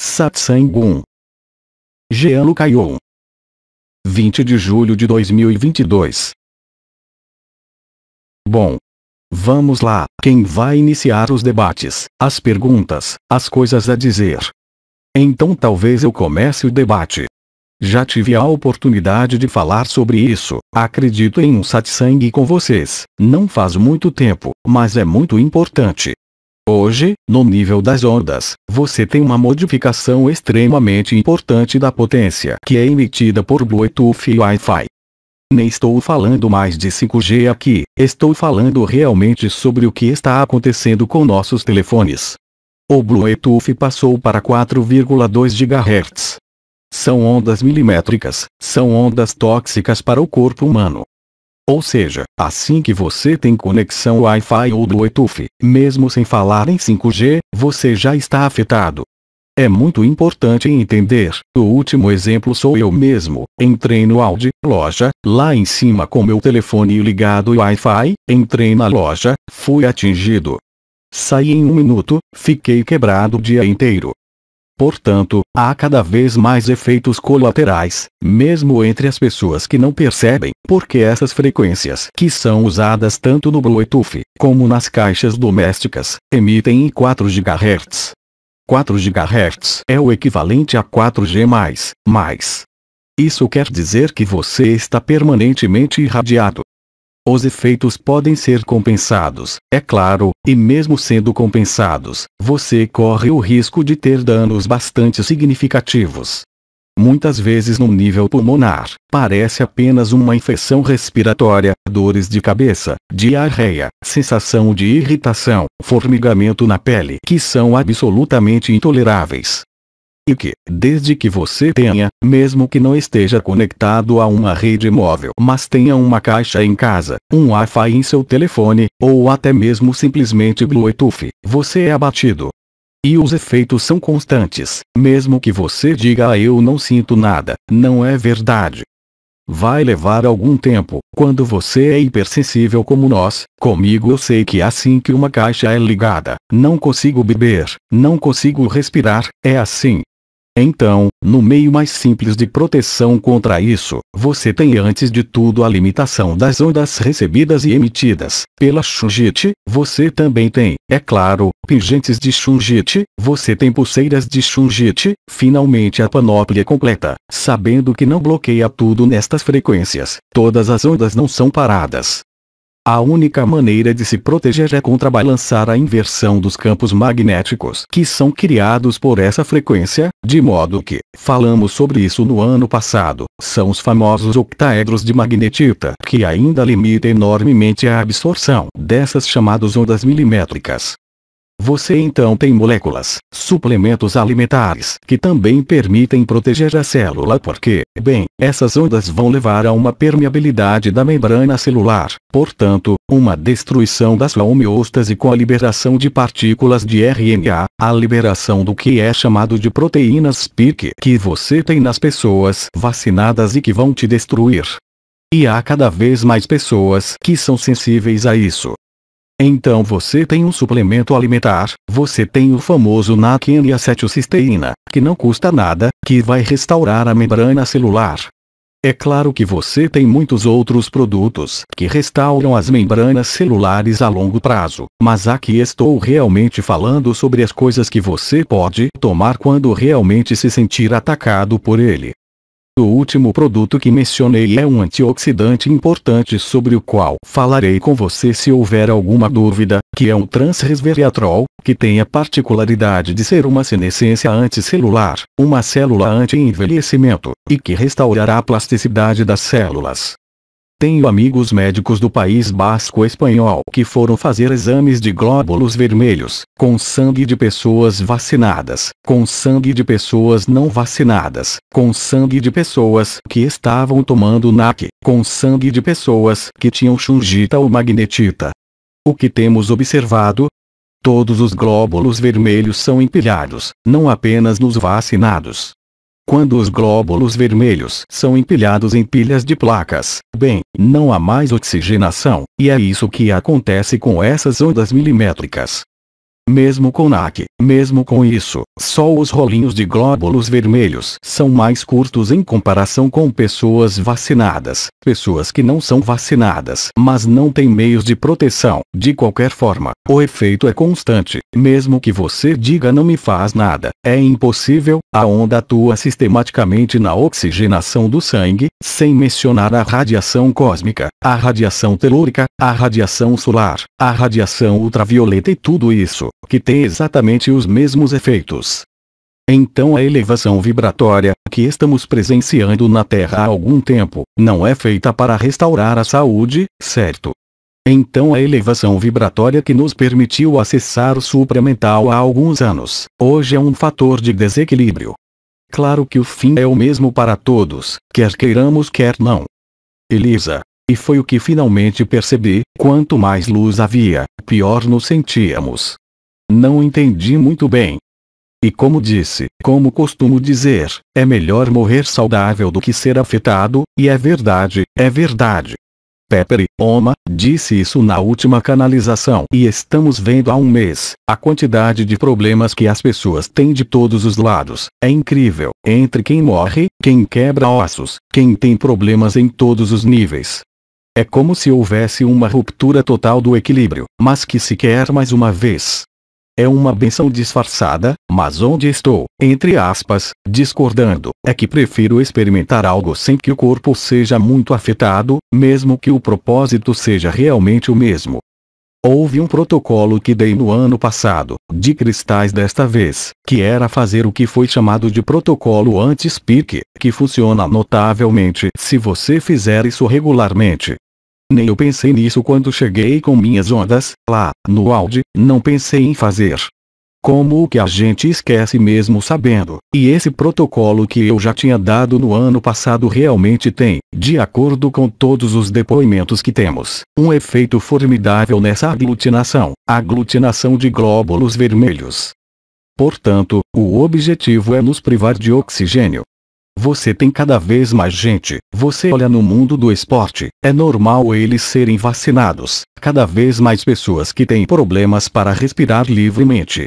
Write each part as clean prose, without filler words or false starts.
Satsang 1. Jean Caion. 20 de julho de 2022. Bom. Vamos lá, quem vai iniciar os debates, as perguntas, as coisas a dizer? Então talvez eu comece o debate. Já tive a oportunidade de falar sobre isso, acredito em um satsang com vocês, não faz muito tempo, mas é muito importante. Hoje, no nível das ondas, você tem uma modificação extremamente importante da potência que é emitida por Bluetooth e Wi-Fi. Nem estou falando mais de 5G aqui, estou falando realmente sobre o que está acontecendo com nossos telefones. O Bluetooth passou para 4,2 GHz. São ondas milimétricas, são ondas tóxicas para o corpo humano. Ou seja, assim que você tem conexão Wi-Fi ou Bluetooth, mesmo sem falar em 5G, você já está afetado. É muito importante entender, o último exemplo sou eu mesmo, entrei no Audi, loja, lá em cima com meu telefone ligado Wi-Fi, entrei na loja, fui atingido. Saí em 1 minuto, fiquei quebrado o dia inteiro. Portanto, há cada vez mais efeitos colaterais, mesmo entre as pessoas que não percebem, porque essas frequências que são usadas tanto no Bluetooth, como nas caixas domésticas, emitem em 4 GHz. 4 GHz é o equivalente a 4G+. Isso quer dizer que você está permanentemente irradiado. Os efeitos podem ser compensados, é claro, e mesmo sendo compensados, você corre o risco de ter danos bastante significativos. Muitas vezes no nível pulmonar, parece apenas uma infecção respiratória, dores de cabeça, diarreia, sensação de irritação, formigamento na pele que são absolutamente intoleráveis. E que, desde que você tenha, mesmo que não esteja conectado a uma rede móvel, mas tenha uma caixa em casa, um Wi-Fi em seu telefone, ou até mesmo simplesmente Bluetooth, você é abatido. E os efeitos são constantes, mesmo que você diga eu não sinto nada, não é verdade. Vai levar algum tempo, quando você é hipersensível como nós, comigo eu sei que assim que uma caixa é ligada, não consigo beber, não consigo respirar, é assim. Então, no meio mais simples de proteção contra isso, você tem antes de tudo a limitação das ondas recebidas e emitidas pela Shungite, você também tem, é claro, pingentes de Shungite, você tem pulseiras de Shungite, finalmente a panóplia completa, sabendo que não bloqueia tudo nestas frequências, todas as ondas não são paradas. A única maneira de se proteger é contrabalançar a inversão dos campos magnéticos que são criados por essa frequência, de modo que, falamos sobre isso no ano passado, são os famosos octaedros de magnetita que ainda limitam enormemente a absorção dessas chamadas ondas milimétricas. Você então tem moléculas, suplementos alimentares, que também permitem proteger a célula porque, bem, essas ondas vão levar a uma permeabilidade da membrana celular, portanto, uma destruição da sua homeostase com a liberação de partículas de RNA, a liberação do que é chamado de proteínas spike que você tem nas pessoas vacinadas e que vão te destruir. E há cada vez mais pessoas que são sensíveis a isso. Então você tem um suplemento alimentar, você tem o famoso NAC e acetilcisteína, que não custa nada, que vai restaurar a membrana celular. É claro que você tem muitos outros produtos que restauram as membranas celulares a longo prazo, mas aqui estou realmente falando sobre as coisas que você pode tomar quando realmente se sentir atacado por ele. O último produto que mencionei é um antioxidante importante sobre o qual falarei com você se houver alguma dúvida, que é um transresveratrol, que tem a particularidade de ser uma senescência anticelular, uma célula anti-envelhecimento, e que restaurará a plasticidade das células. Tenho amigos médicos do País Basco espanhol que foram fazer exames de glóbulos vermelhos, com sangue de pessoas vacinadas, com sangue de pessoas não vacinadas, com sangue de pessoas que estavam tomando NAC, com sangue de pessoas que tinham Shungita ou magnetita. O que temos observado? Todos os glóbulos vermelhos são empilhados, não apenas nos vacinados. Quando os glóbulos vermelhos são empilhados em pilhas de placas, bem, não há mais oxigenação, e é isso que acontece com essas ondas milimétricas. mesmo com NAC, mesmo com isso, só os rolinhos de glóbulos vermelhos são mais curtos em comparação com pessoas vacinadas. Pessoas que não são vacinadas, mas não têm meios de proteção. De qualquer forma, o efeito é constante. Mesmo que você diga não me faz nada, é impossível. A onda atua sistematicamente na oxigenação do sangue, sem mencionar a radiação cósmica, a radiação telúrica, a radiação solar, a radiação ultravioleta e tudo isso, que tem exatamente os mesmos efeitos. Então a elevação vibratória, que estamos presenciando na Terra há algum tempo, não é feita para restaurar a saúde, certo? Então a elevação vibratória que nos permitiu acessar o supramental há alguns anos, hoje é um fator de desequilíbrio. Claro que o fim é o mesmo para todos, quer queiramos quer não. Elisa. E foi o que finalmente percebi, quanto mais luz havia, pior nos sentíamos. Não entendi muito bem. E como disse, como costumo dizer, é melhor morrer saudável do que ser afetado, e é verdade, é verdade. Pepper Oma disse isso na última canalização e estamos vendo há um mês, a quantidade de problemas que as pessoas têm de todos os lados, é incrível, entre quem morre, quem quebra ossos, quem tem problemas em todos os níveis. É como se houvesse uma ruptura total do equilíbrio, mas que se quer mais uma vez. É uma benção disfarçada, mas onde estou, entre aspas, discordando, é que prefiro experimentar algo sem que o corpo seja muito afetado, mesmo que o propósito seja realmente o mesmo. Houve um protocolo que dei no ano passado, de cristais desta vez, que era fazer o que foi chamado de protocolo anti-speak, que funciona notavelmente se você fizer isso regularmente. Nem eu pensei nisso quando cheguei com minhas ondas, lá, no áudio, não pensei em fazer. Como o que a gente esquece mesmo sabendo, e esse protocolo que eu já tinha dado no ano passado realmente tem, de acordo com todos os depoimentos que temos, um efeito formidável nessa aglutinação de glóbulos vermelhos. Portanto, o objetivo é nos privar de oxigênio. Você tem cada vez mais gente, você olha no mundo do esporte, é normal eles serem vacinados, cada vez mais pessoas que têm problemas para respirar livremente.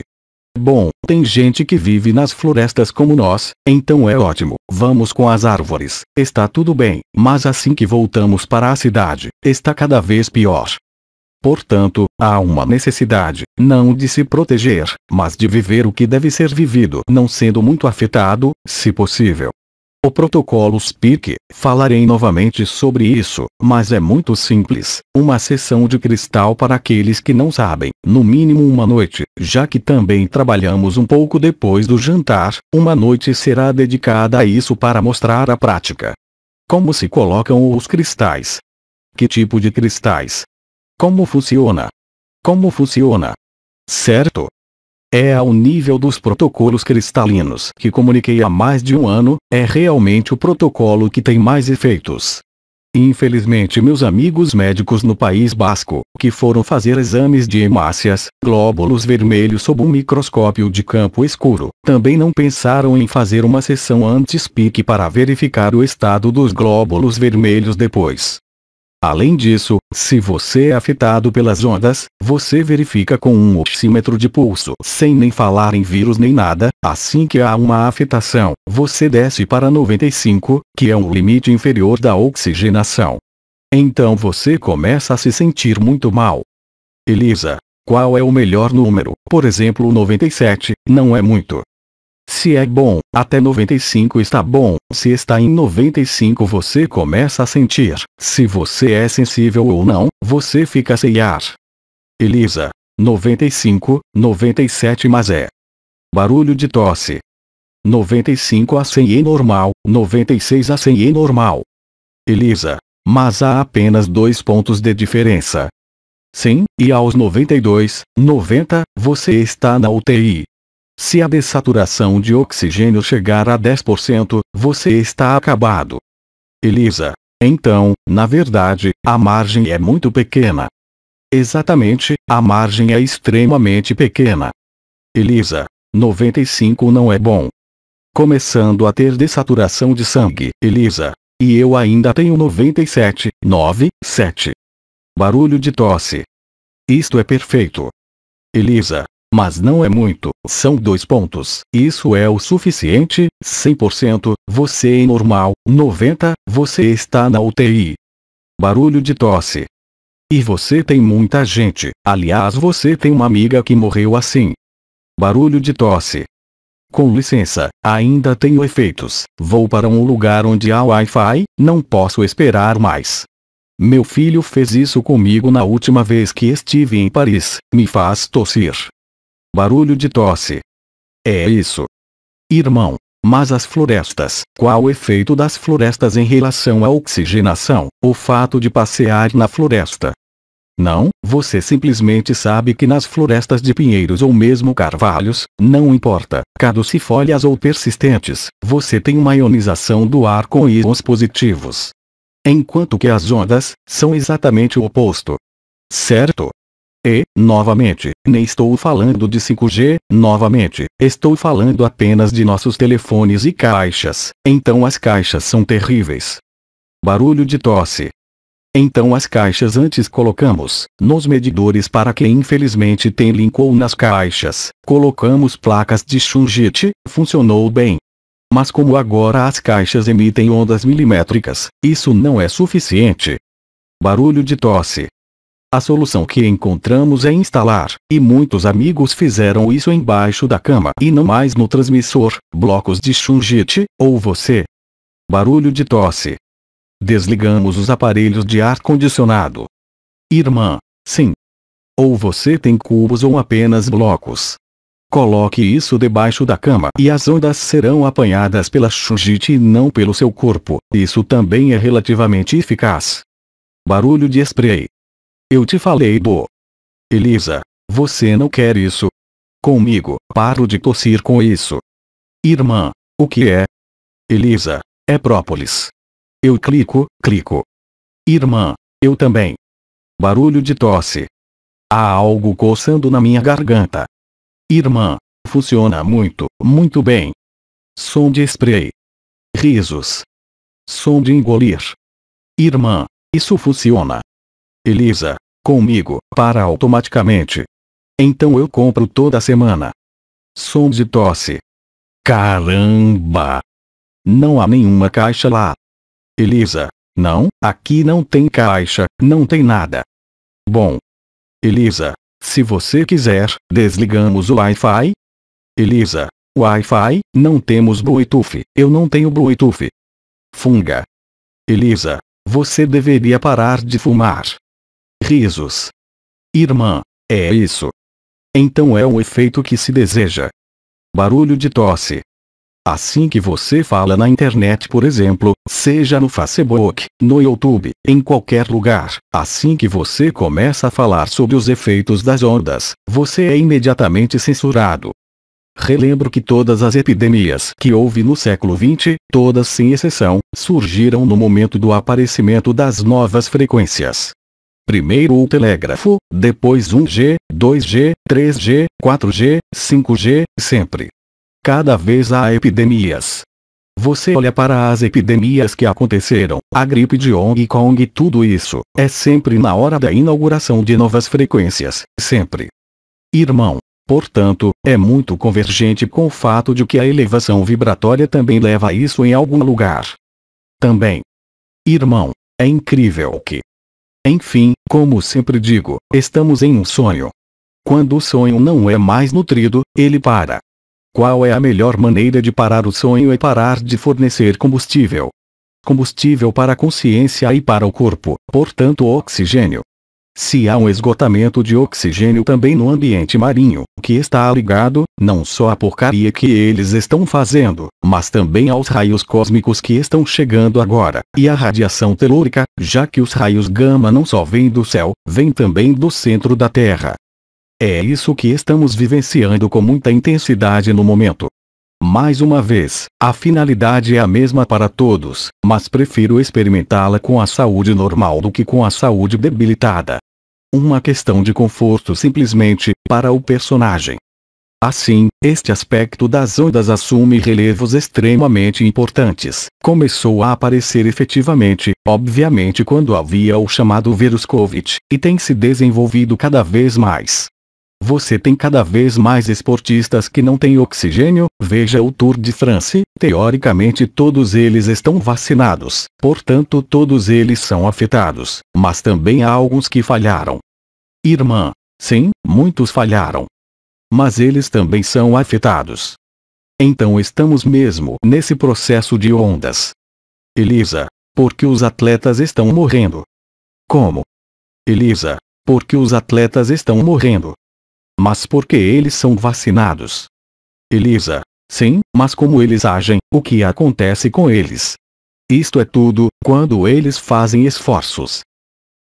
Bom, tem gente que vive nas florestas como nós, então é ótimo, vamos com as árvores, está tudo bem, mas assim que voltamos para a cidade, está cada vez pior. Portanto, há uma necessidade, não de se proteger, mas de viver o que deve ser vivido, não sendo muito afetado, se possível. O protocolo Speak, falarei novamente sobre isso, mas é muito simples, uma sessão de cristal para aqueles que não sabem, no mínimo uma noite, já que também trabalhamos um pouco depois do jantar, uma noite será dedicada a isso para mostrar a prática. Como se colocam os cristais? Que tipo de cristais? Como funciona? Como funciona? Certo? É ao nível dos protocolos cristalinos que comuniquei há mais de um ano, é realmente o protocolo que tem mais efeitos. Infelizmente meus amigos médicos no País Basco, que foram fazer exames de hemácias, glóbulos vermelhos sob um microscópio de campo escuro, também não pensaram em fazer uma sessão anti-speak para verificar o estado dos glóbulos vermelhos depois. Além disso, se você é afetado pelas ondas, você verifica com um oxímetro de pulso, sem nem falar em vírus nem nada, assim que há uma afetação, você desce para 95, que é um limite inferior da oxigenação. Então você começa a se sentir muito mal. Elisa, qual é o melhor número? Por exemplo, 97, não é muito. Se é bom, até 95 está bom, se está em 95 você começa a sentir, se você é sensível ou não, você fica sem ar. Elisa, 95, 97 mas é. Barulho de tosse. 95 a 100 é normal, 96 a 100 é normal. Elisa, mas há apenas 2 pontos de diferença. Sim, e aos 92, 90, você está na UTI. Se a dessaturação de oxigênio chegar a 10%, você está acabado. Elisa, então, na verdade, a margem é muito pequena. Exatamente, a margem é extremamente pequena. Elisa, 95 não é bom. Começando a ter dessaturação de sangue, Elisa, e eu ainda tenho 97, 9, 7. Barulho de tosse. Isto é perfeito. Elisa, Mas não é muito, são 2 pontos. Isso é o suficiente, 100%, você é normal, 90%, você está na UTI. Barulho de tosse. E você tem muita gente, aliás você tem uma amiga que morreu assim. Barulho de tosse. Com licença, ainda tenho efeitos, vou para um lugar onde há Wi-Fi, não posso esperar mais. Meu filho fez isso comigo na última vez que estive em Paris, me faz tossir. Barulho de tosse. É isso. Irmão, mas as florestas, qual o efeito das florestas em relação à oxigenação, o fato de passear na floresta? Não, você simplesmente sabe que nas florestas de pinheiros ou mesmo carvalhos, não importa, caducifólias ou persistentes, você tem uma ionização do ar com íons positivos. Enquanto que as ondas, são exatamente o oposto. Certo? E, novamente, nem estou falando de 5G, novamente, estou falando apenas de nossos telefones e caixas, então as caixas são terríveis. Barulho de tosse. Então as caixas antes colocamos, nos medidores para quem infelizmente tem Lincoln nas caixas, colocamos placas de Shungite, funcionou bem. Mas como agora as caixas emitem ondas milimétricas, isso não é suficiente. Barulho de tosse. A solução que encontramos é instalar, e muitos amigos fizeram isso embaixo da cama e não mais no transmissor, blocos de Shungite, ou você. Barulho de tosse. Desligamos os aparelhos de ar-condicionado. Irmã, sim. Ou você tem cubos ou apenas blocos. Coloque isso debaixo da cama e as ondas serão apanhadas pela Shungite e não pelo seu corpo, isso também é relativamente eficaz. Barulho de spray. Eu te falei do. Elisa, você não quer isso? Comigo, paro de tossir com isso. Irmã, o que é? Elisa, é própolis. Eu clico. Irmã, eu também. Barulho de tosse. Há algo coçando na minha garganta. Irmã, funciona muito, muito bem. Som de spray. Risos. Som de engolir. Irmã, isso funciona. Elisa, comigo, para automaticamente. Então eu compro toda semana. Som de tosse. Caramba! Não há nenhuma caixa lá. Elisa, não, aqui não tem caixa, não tem nada. Bom. Elisa, se você quiser, desligamos o Wi-Fi? Elisa, Wi-Fi, não temos Bluetooth, eu não tenho Bluetooth. Funga. Elisa, você deveria parar de fumar. Risos. Irmã, é isso. Então é o efeito que se deseja. Barulho de tosse. Assim que você fala na internet, por exemplo, seja no Facebook, no YouTube, em qualquer lugar, assim que você começa a falar sobre os efeitos das ondas, você é imediatamente censurado. Relembro que todas as epidemias que houve no século XX, todas sem exceção, surgiram no momento do aparecimento das novas frequências. Primeiro o telégrafo, depois 1G, 2G, 3G, 4G, 5G, sempre. Cada vez há epidemias. Você olha para as epidemias que aconteceram, a gripe de Hong Kong e tudo isso, é sempre na hora da inauguração de novas frequências, sempre. Irmão, portanto, é muito convergente com o fato de que a elevação vibratória também leva a isso em algum lugar. Também. Irmão, é incrível que. Enfim, como sempre digo, estamos em um sonho. Quando o sonho não é mais nutrido, ele para. Qual é a melhor maneira de parar o sonho? É parar de fornecer combustível. Combustível para a consciência e para o corpo, portanto oxigênio. Se há um esgotamento de oxigênio também no ambiente marinho, que está ligado, não só à porcaria que eles estão fazendo, mas também aos raios cósmicos que estão chegando agora, e à radiação telúrica, já que os raios gama não só vêm do céu, vêm também do centro da Terra. É isso que estamos vivenciando com muita intensidade no momento. Mais uma vez, a finalidade é a mesma para todos, mas prefiro experimentá-la com a saúde normal do que com a saúde debilitada. Uma questão de conforto simplesmente, para o personagem. Assim, este aspecto das ondas assume relevos extremamente importantes. Começou a aparecer efetivamente, obviamente quando havia o chamado vírus Covid, e tem se desenvolvido cada vez mais. Você tem cada vez mais esportistas que não têm oxigênio, veja o Tour de France, teoricamente todos eles estão vacinados, portanto todos eles são afetados, mas também há alguns que falharam. Irmã, sim, muitos falharam. Mas eles também são afetados. Então estamos mesmo nesse processo de ondas. Elisa, porque os atletas estão morrendo. Como? Elisa, porque os atletas estão morrendo. Mas porque eles são vacinados. Elisa, sim, mas como eles agem, o que acontece com eles? Isto é tudo, quando eles fazem esforços.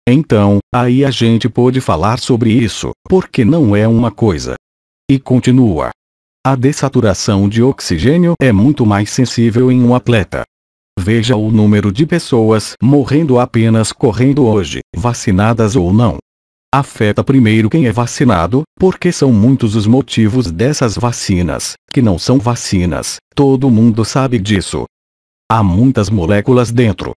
Então, aí a gente pode falar sobre isso, porque não é uma coisa. E continua. A dessaturação de oxigênio é muito mais sensível em um atleta. Veja o número de pessoas morrendo apenas correndo hoje, vacinadas ou não. Afeta primeiro quem é vacinado, porque são muitos os motivos dessas vacinas, que não são vacinas, todo mundo sabe disso. Há muitas moléculas dentro.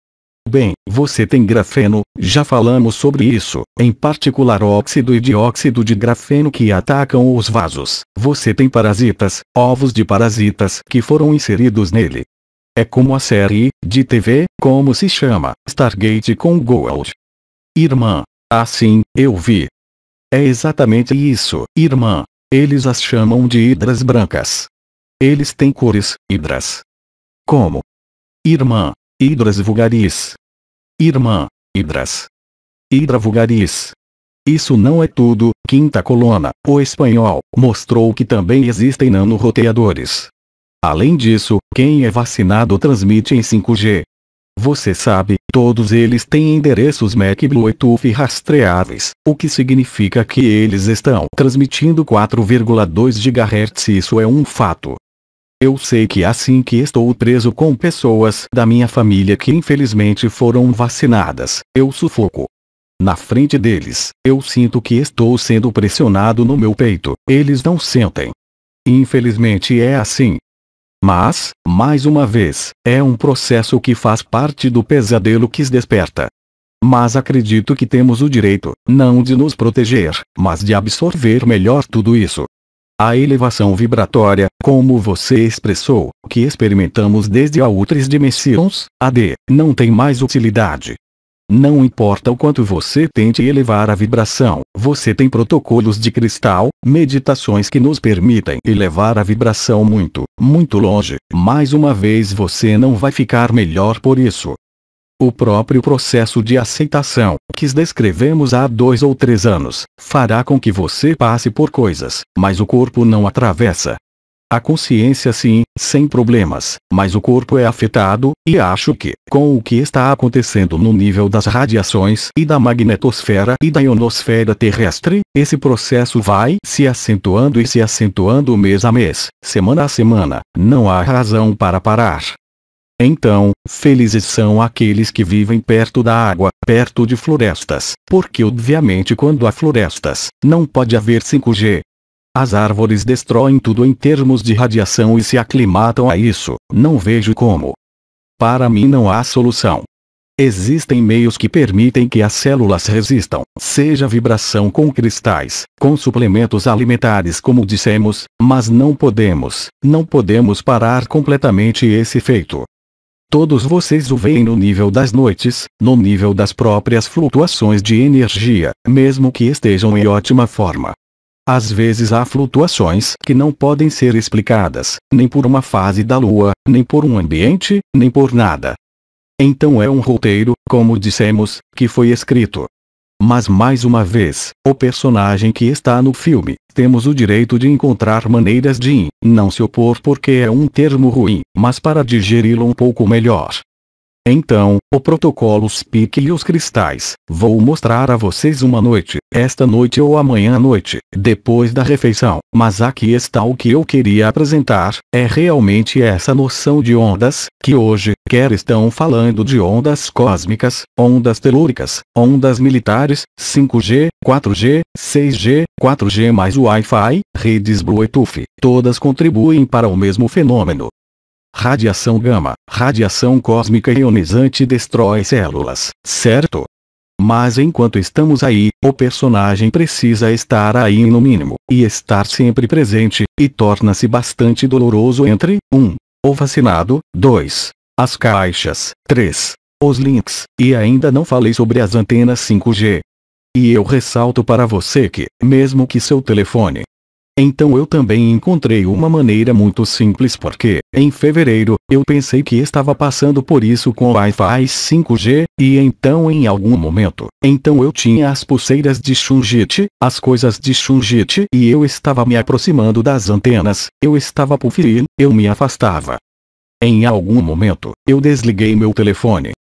Bem, você tem grafeno, já falamos sobre isso, em particular óxido e dióxido de grafeno que atacam os vasos. Você tem parasitas, ovos de parasitas que foram inseridos nele. É como a série de TV, como se chama, Stargate com Goa'uld. Irmã. Assim, eu vi. É exatamente isso, irmã. Eles as chamam de hidras brancas. Eles têm cores, hidras. Como? Irmã, hidras vulgaris. Irmã, hidras. Hidra vulgaris. Isso não é tudo, quinta coluna, o espanhol, mostrou que também existem nanoroteadores. Além disso, quem é vacinado transmite em 5G. Você sabe, todos eles têm endereços MAC Bluetooth rastreáveis, o que significa que eles estão transmitindo 4,2 GHz. Isso é um fato. Eu sei que assim que estou preso com pessoas da minha família que infelizmente foram vacinadas, eu sufoco. Na frente deles, eu sinto que estou sendo pressionado no meu peito, eles não sentem. Infelizmente é assim. Mas, mais uma vez, é um processo que faz parte do pesadelo que se desperta. Mas acredito que temos o direito, não de nos proteger, mas de absorver melhor tudo isso. A elevação vibratória, como você expressou, que experimentamos desde a Outras Dimensões, AD, não tem mais utilidade. Não importa o quanto você tente elevar a vibração, você tem protocolos de cristal, meditações que nos permitem elevar a vibração muito, muito longe. Mais uma vez você não vai ficar melhor por isso. O próprio processo de aceitação, que descrevemos há 2 ou 3 anos, fará com que você passe por coisas, mas o corpo não atravessa. A consciência sim, sem problemas, mas o corpo é afetado, e acho que, com o que está acontecendo no nível das radiações e da magnetosfera e da ionosfera terrestre, esse processo vai se acentuando e se acentuando mês a mês, semana a semana, não há razão para parar. Então, felizes são aqueles que vivem perto da água, perto de florestas, porque obviamente quando há florestas, não pode haver 5G. As árvores destroem tudo em termos de radiação e se aclimatam a isso, não vejo como. Para mim não há solução. Existem meios que permitem que as células resistam, seja vibração com cristais, com suplementos alimentares como dissemos, mas não podemos parar completamente esse efeito. Todos vocês o veem no nível das noites, no nível das próprias flutuações de energia, mesmo que estejam em ótima forma. Às vezes há flutuações que não podem ser explicadas, nem por uma fase da Lua, nem por um ambiente, nem por nada. Então é um roteiro, como dissemos, que foi escrito. Mas mais uma vez, o personagem que está no filme, temos o direito de encontrar maneiras de não se opor porque é um termo ruim, mas para digeri-lo um pouco melhor. Então, o protocolo SPIC e os cristais, vou mostrar a vocês uma noite, esta noite ou amanhã à noite, depois da refeição, mas aqui está o que eu queria apresentar, é realmente essa noção de ondas, que hoje, quer estão falando de ondas cósmicas, ondas telúricas, ondas militares, 5G, 4G, 6G, 4G mais Wi-Fi, redes Bluetooth, todas contribuem para o mesmo fenômeno. Radiação gama, radiação cósmica ionizante destrói células, certo? Mas enquanto estamos aí, o personagem precisa estar aí no mínimo, e estar sempre presente, e torna-se bastante doloroso entre 1. O vacinado, 2. As caixas, 3. Os links, e ainda não falei sobre as antenas 5G. E eu ressalto para você que, mesmo que seu telefone. Então eu também encontrei uma maneira muito simples porque, em fevereiro, eu pensei que estava passando por isso com o Wi-Fi 5G, e então em algum momento, então eu tinha as pulseiras de Shunjit, as coisas de Shunjit, e eu estava me aproximando das antenas, eu estava por ferir, eu me afastava. Em algum momento, eu desliguei meu telefone.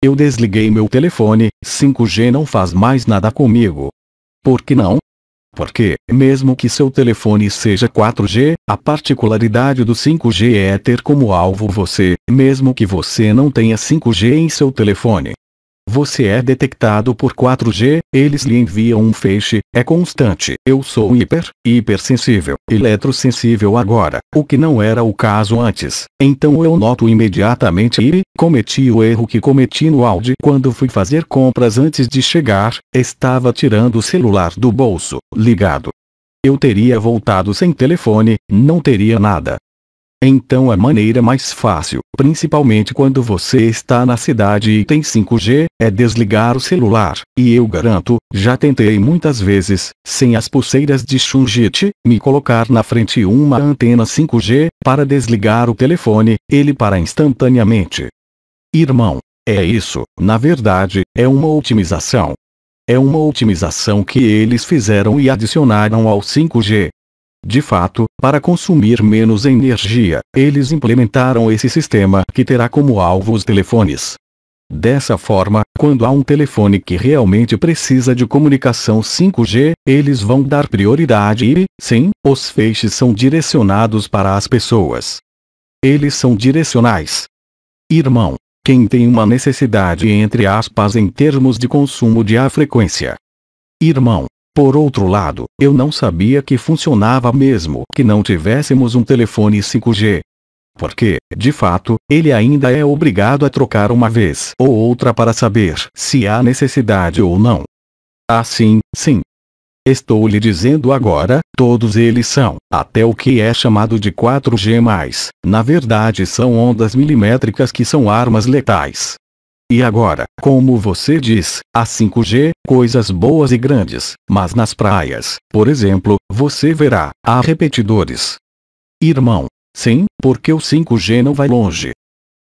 Eu desliguei meu telefone, 5G não faz mais nada comigo. Por que não? Porque, mesmo que seu telefone seja 4G, a particularidade do 5G é ter como alvo você, mesmo que você não tenha 5G em seu telefone. Você é detectado por 4G, eles lhe enviam um feixe, é constante. Eu sou hipersensível, eletrossensível agora, o que não era o caso antes. Então eu noto imediatamente e cometi o erro que cometi no Audi quando fui fazer compras antes de chegar, estava tirando o celular do bolso, ligado. Eu teria voltado sem telefone, não teria nada. Então a maneira mais fácil, principalmente quando você está na cidade e tem 5G, é desligar o celular, e eu garanto, já tentei muitas vezes, sem as pulseiras de Shunjit, me colocar na frente uma antena 5G, para desligar o telefone, ele para instantaneamente. Irmão, é isso, na verdade, é uma otimização. É uma otimização que eles fizeram e adicionaram ao 5G. De fato, para consumir menos energia, eles implementaram esse sistema que terá como alvo os telefones. Dessa forma, quando há um telefone que realmente precisa de comunicação 5G, eles vão dar prioridade e, sim, os feixes são direcionados para as pessoas. Eles são direcionais. Irmão, quem tem uma necessidade entre aspas em termos de consumo de frequência. Irmão. Por outro lado, eu não sabia que funcionava mesmo que não tivéssemos um telefone 5G. Porque, de fato, ele ainda é obrigado a trocar uma vez ou outra para saber se há necessidade ou não. Assim, sim. Estou lhe dizendo agora, todos eles são, até o que é chamado de 4G+, na verdade são ondas milimétricas que são armas letais. E agora, como você diz, a 5G, coisas boas e grandes, mas nas praias, por exemplo, você verá, há repetidores. Irmão, sim, porque o 5G não vai longe.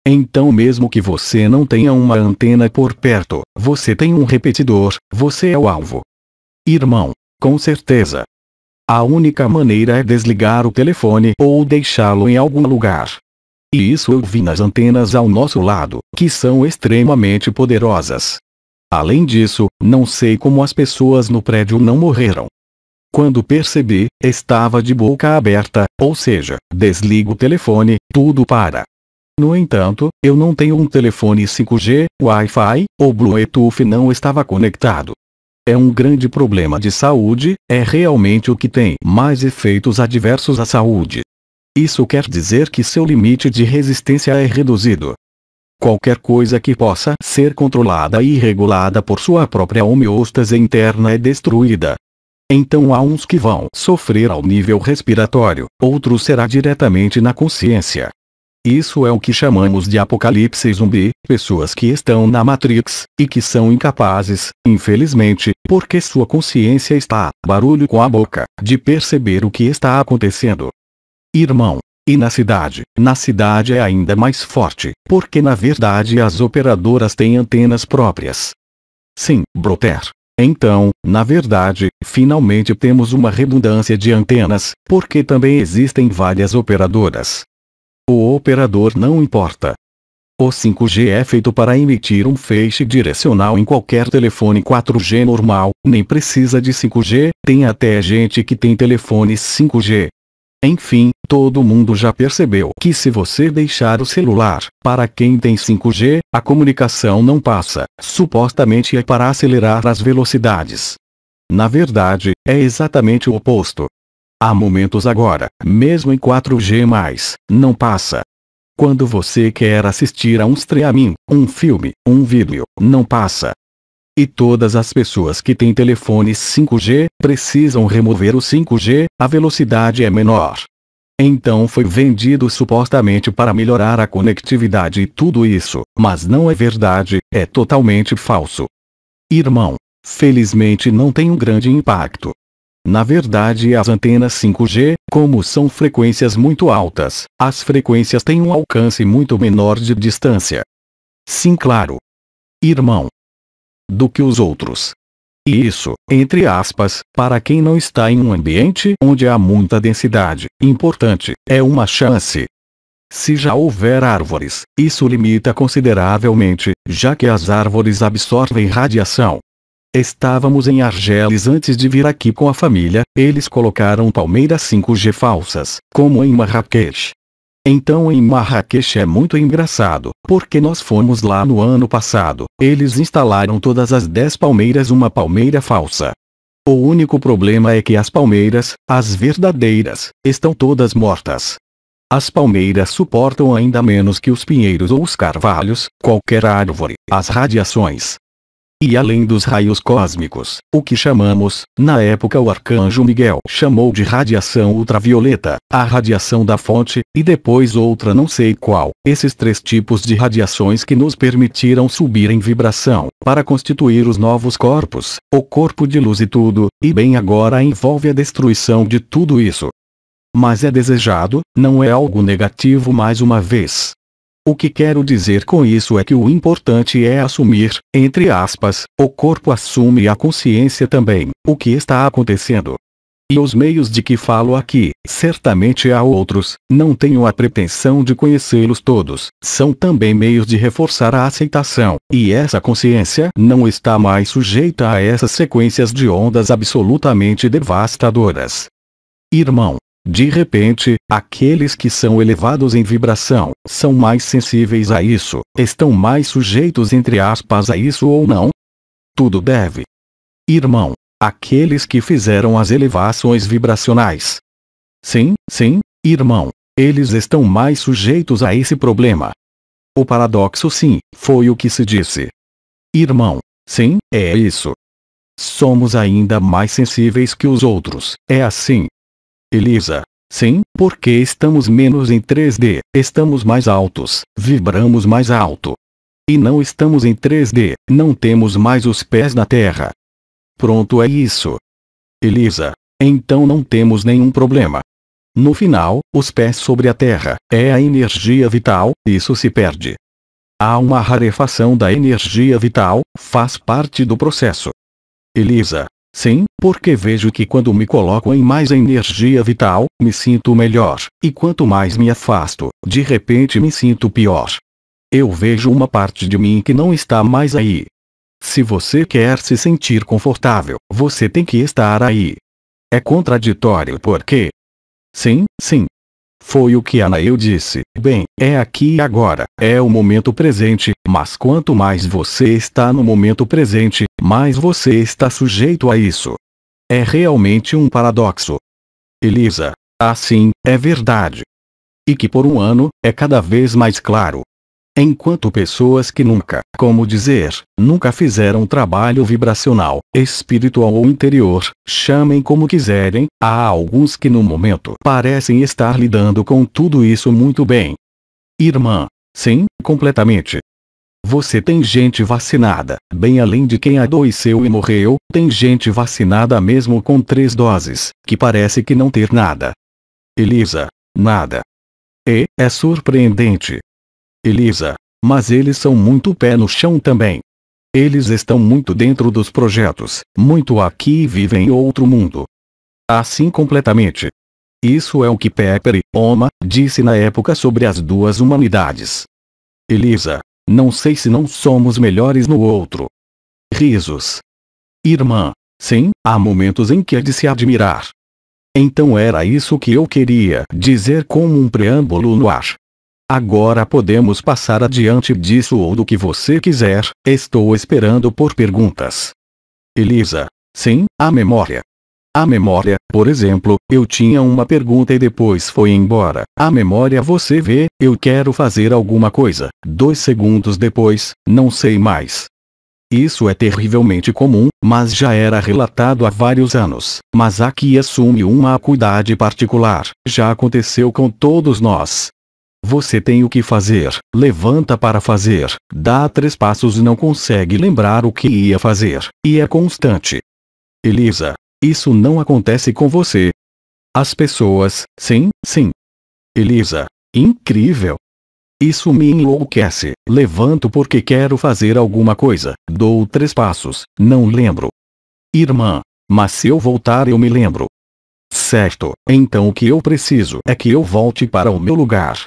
Então mesmo que você não tenha uma antena por perto, você tem um repetidor, você é o alvo. Irmão, com certeza. A única maneira é desligar o telefone ou deixá-lo em algum lugar. E isso eu vi nas antenas ao nosso lado, que são extremamente poderosas. Além disso, não sei como as pessoas no prédio não morreram. Quando percebi, estava de boca aberta, ou seja, desligo o telefone, tudo para. No entanto, eu não tenho um telefone 5G, Wi-Fi, ou Bluetooth não estava conectado. É um grande problema de saúde, é realmente o que tem mais efeitos adversos à saúde. Isso quer dizer que seu limite de resistência é reduzido. Qualquer coisa que possa ser controlada e regulada por sua própria homeostase interna é destruída. Então há uns que vão sofrer ao nível respiratório, outros será diretamente na consciência. Isso é o que chamamos de apocalipse zumbi, pessoas que estão na Matrix, e que são incapazes, infelizmente, porque sua consciência está, barulho com a boca, de perceber o que está acontecendo. Irmão, e na cidade é ainda mais forte, porque na verdade as operadoras têm antenas próprias. Sim, brother. Então, na verdade, finalmente temos uma redundância de antenas, porque também existem várias operadoras. O operador não importa. O 5G é feito para emitir um feixe direcional em qualquer telefone 4G normal, nem precisa de 5G, tem até gente que tem telefones 5G. Enfim, todo mundo já percebeu que se você deixar o celular, para quem tem 5G, a comunicação não passa, supostamente é para acelerar as velocidades. Na verdade, é exatamente o oposto. Há momentos agora, mesmo em 4G+, não passa. Quando você quer assistir a um streaming, um filme, um vídeo, não passa. E todas as pessoas que têm telefones 5G, precisam remover o 5G, a velocidade é menor. Então foi vendido supostamente para melhorar a conectividade e tudo isso, mas não é verdade, é totalmente falso. Irmão, felizmente não tem um grande impacto. Na verdade, as antenas 5G, como são frequências muito altas, as frequências têm um alcance muito menor de distância. Sim, claro. Irmão. Do que os outros. E isso, entre aspas, para quem não está em um ambiente onde há muita densidade, importante, é uma chance. Se já houver árvores, isso limita consideravelmente, já que as árvores absorvem radiação. Estávamos em Argelis antes de vir aqui com a família, eles colocaram palmeiras 5G falsas, como em Marrakech. Então em Marrakech é muito engraçado, porque nós fomos lá no ano passado, eles instalaram todas as 10 palmeiras uma palmeira falsa. O único problema é que as palmeiras, as verdadeiras, estão todas mortas. As palmeiras suportam ainda menos que os pinheiros ou os carvalhos, qualquer árvore, as radiações. E além dos raios cósmicos, o que chamamos, na época o arcanjo Miguel chamou de radiação ultravioleta, a radiação da fonte, e depois outra não sei qual, esses 3 tipos de radiações que nos permitiram subir em vibração, para constituir os novos corpos, o corpo de luz e tudo, e bem agora envolve a destruição de tudo isso. Mas é desejado, não é algo negativo mais uma vez. O que quero dizer com isso é que o importante é assumir, entre aspas, o corpo assume a consciência também, o que está acontecendo. E os meios de que falo aqui, certamente há outros, não tenho a pretensão de conhecê-los todos, são também meios de reforçar a aceitação, e essa consciência não está mais sujeita a essas sequências de ondas absolutamente devastadoras. Irmão. De repente, aqueles que são elevados em vibração, são mais sensíveis a isso, estão mais sujeitos entre aspas a isso ou não? Tudo deve. Irmão, aqueles que fizeram as elevações vibracionais. Sim, irmão, eles estão mais sujeitos a esse problema. O paradoxo sim, foi o que se disse. Irmão, sim, é isso. Somos ainda mais sensíveis que os outros, é assim. Elisa. Sim, porque estamos menos em 3D, estamos mais altos, vibramos mais alto. E não estamos em 3D, não temos mais os pés na terra. Pronto, é isso. Elisa. Então não temos nenhum problema. No final, os pés sobre a terra, é a energia vital, isso se perde. Há uma rarefação da energia vital, faz parte do processo. Elisa. Sim, porque vejo que quando me coloco em mais energia vital, me sinto melhor, e quanto mais me afasto, de repente me sinto pior. Eu vejo uma parte de mim que não está mais aí. Se você quer se sentir confortável, você tem que estar aí. É contraditório porque... Sim. Foi o que Anael disse. Bem, é aqui e agora, é o momento presente, mas quanto mais você está no momento presente, mais você está sujeito a isso. É realmente um paradoxo. Elisa. Assim, é verdade. E que por um ano, é cada vez mais claro. Enquanto pessoas que nunca, como dizer, nunca fizeram trabalho vibracional, espiritual ou interior, chamem como quiserem, há alguns que no momento parecem estar lidando com tudo isso muito bem. Irmã. Sim, completamente. Você tem gente vacinada, bem além de quem adoeceu e morreu, tem gente vacinada mesmo com 3 doses, que parece que não ter nada. Elisa. Nada. É surpreendente. Elisa. Mas eles são muito pé no chão também. Eles estão muito dentro dos projetos, muito aqui e vivem em outro mundo. Assim completamente. Isso é o que Pepper Oma disse na época sobre as 2 humanidades. Elisa. Não sei se não somos melhores no outro. Risos. Irmã. Sim, há momentos em que é de se admirar. Então era isso que eu queria dizer como um preâmbulo no ar. Agora podemos passar adiante disso ou do que você quiser, estou esperando por perguntas. Elisa. Sim, a memória. A memória, por exemplo, eu tinha uma pergunta e depois foi embora. A memória você vê, eu quero fazer alguma coisa, 2 segundos depois, não sei mais. Isso é terrivelmente comum, mas já era relatado há vários anos. Mas aqui assume uma acuidade particular. Já aconteceu com todos nós. Você tem o que fazer, levanta para fazer, dá 3 passos e não consegue lembrar o que ia fazer, e é constante. Elisa, isso não acontece com você. As pessoas, sim, sim. Elisa, incrível. Isso me enlouquece. Levanto porque quero fazer alguma coisa, dou 3 passos, não lembro. Irmã, mas se eu voltar eu me lembro. Certo, então o que eu preciso é que eu volte para o meu lugar.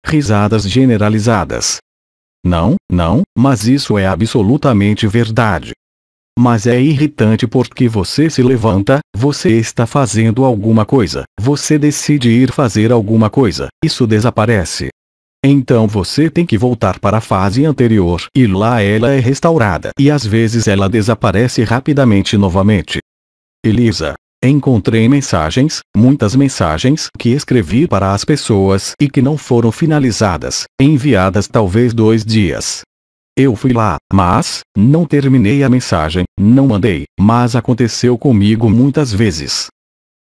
Risadas generalizadas. Não, não, mas isso é absolutamente verdade. Mas é irritante porque você se levanta, você está fazendo alguma coisa, você decide ir fazer alguma coisa, isso desaparece. Então você tem que voltar para a fase anterior e lá ela é restaurada e às vezes ela desaparece rapidamente novamente. Elisa, encontrei mensagens, muitas mensagens que escrevi para as pessoas e que não foram finalizadas, enviadas talvez 2 dias. Eu fui lá, mas não terminei a mensagem, não mandei, mas aconteceu comigo muitas vezes.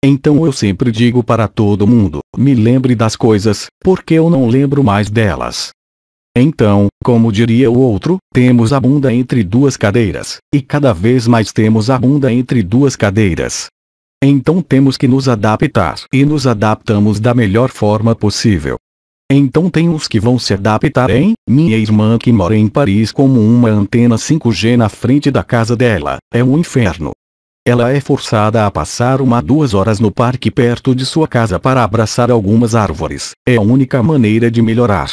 Então eu sempre digo para todo mundo, me lembre das coisas, porque eu não lembro mais delas. Então, como diria o outro, temos a bunda entre 2 cadeiras, e cada vez mais temos a bunda entre 2 cadeiras. Então temos que nos adaptar, e nos adaptamos da melhor forma possível. Então tem uns que vão se adaptar em, minha irmã que mora em Paris como uma antena 5G na frente da casa dela, é um inferno. Ela é forçada a passar 2 horas no parque perto de sua casa para abraçar algumas árvores. É a única maneira de melhorar.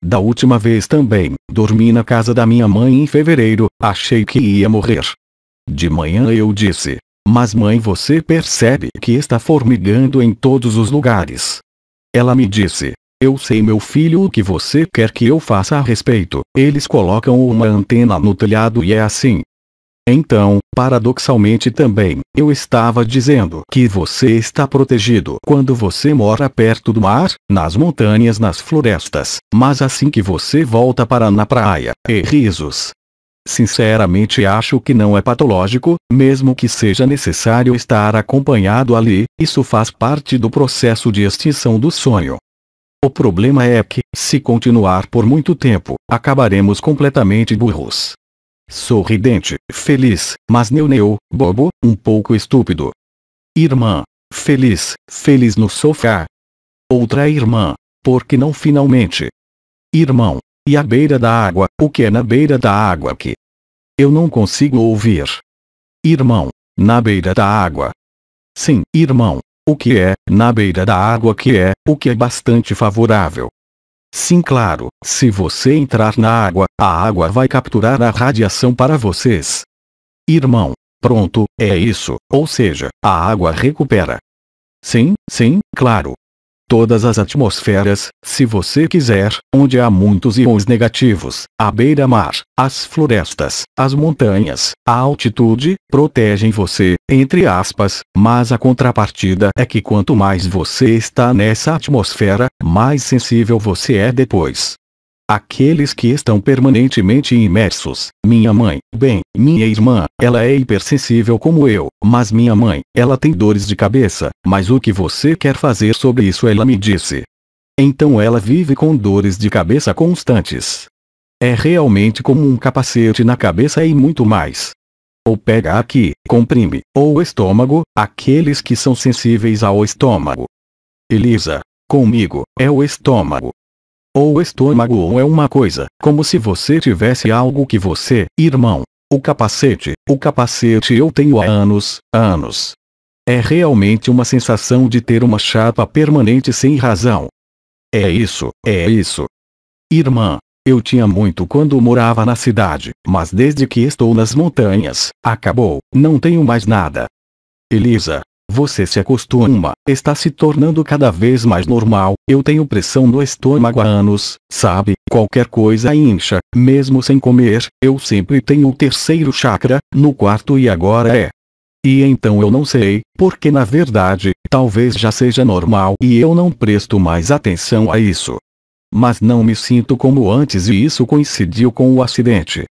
Da última vez também, dormi na casa da minha mãe em fevereiro, achei que ia morrer. De manhã eu disse, mas mãe, você percebe que está formigando em todos os lugares. Ela me disse, eu sei meu filho o que você quer que eu faça a respeito, eles colocam uma antena no telhado e é assim. Então, paradoxalmente também, eu estava dizendo que você está protegido quando você mora perto do mar, nas montanhas, nas florestas, mas assim que você volta para na praia, e risos. Sinceramente acho que não é patológico, mesmo que seja necessário estar acompanhado ali, isso faz parte do processo de extinção do sonho. O problema é que, se continuar por muito tempo, acabaremos completamente burros. Sorridente, feliz, mas neuneu, bobo, um pouco estúpido. Irmã, feliz, feliz no sofá. Outra irmã, por que não finalmente? Irmão, e à beira da água, o que é na beira da água aqui? Eu não consigo ouvir. Irmão, na beira da água. Sim, irmão, o que é, na beira da água que é, o que é bastante favorável. Sim, claro, se você entrar na água, a água vai capturar a radiação para vocês. Irmão, pronto, é isso, ou seja, a água recupera. Sim, sim, claro. Todas as atmosferas, se você quiser, onde há muitos íons negativos, a beira-mar, as florestas, as montanhas, a altitude, protegem você, entre aspas, mas a contrapartida é que quanto mais você está nessa atmosfera, mais sensível você é depois. Aqueles que estão permanentemente imersos, minha mãe, bem, minha irmã, ela é hipersensível como eu, mas minha mãe, ela tem dores de cabeça, mas o que você quer fazer sobre isso ela me disse. Então ela vive com dores de cabeça constantes. É realmente como um capacete na cabeça e muito mais. Ou pega aqui, comprime, ou o estômago, aqueles que são sensíveis ao estômago. Elisa, comigo, é o estômago. Ou o estômago ou é uma coisa, como se você tivesse algo que você, irmão, o capacete eu tenho há anos. É realmente uma sensação de ter uma chapa permanente sem razão. É isso. Irmã, eu tinha muito quando morava na cidade, mas desde que estou nas montanhas, acabou, não tenho mais nada. Elisa, você se acostuma, está se tornando cada vez mais normal, eu tenho pressão no estômago há anos, sabe, qualquer coisa incha, mesmo sem comer, eu sempre tenho o terceiro chakra, no quarto e agora é. E então eu não sei, porque na verdade, talvez já seja normal e eu não presto mais atenção a isso. Mas não me sinto como antes e isso coincidiu com o acidente.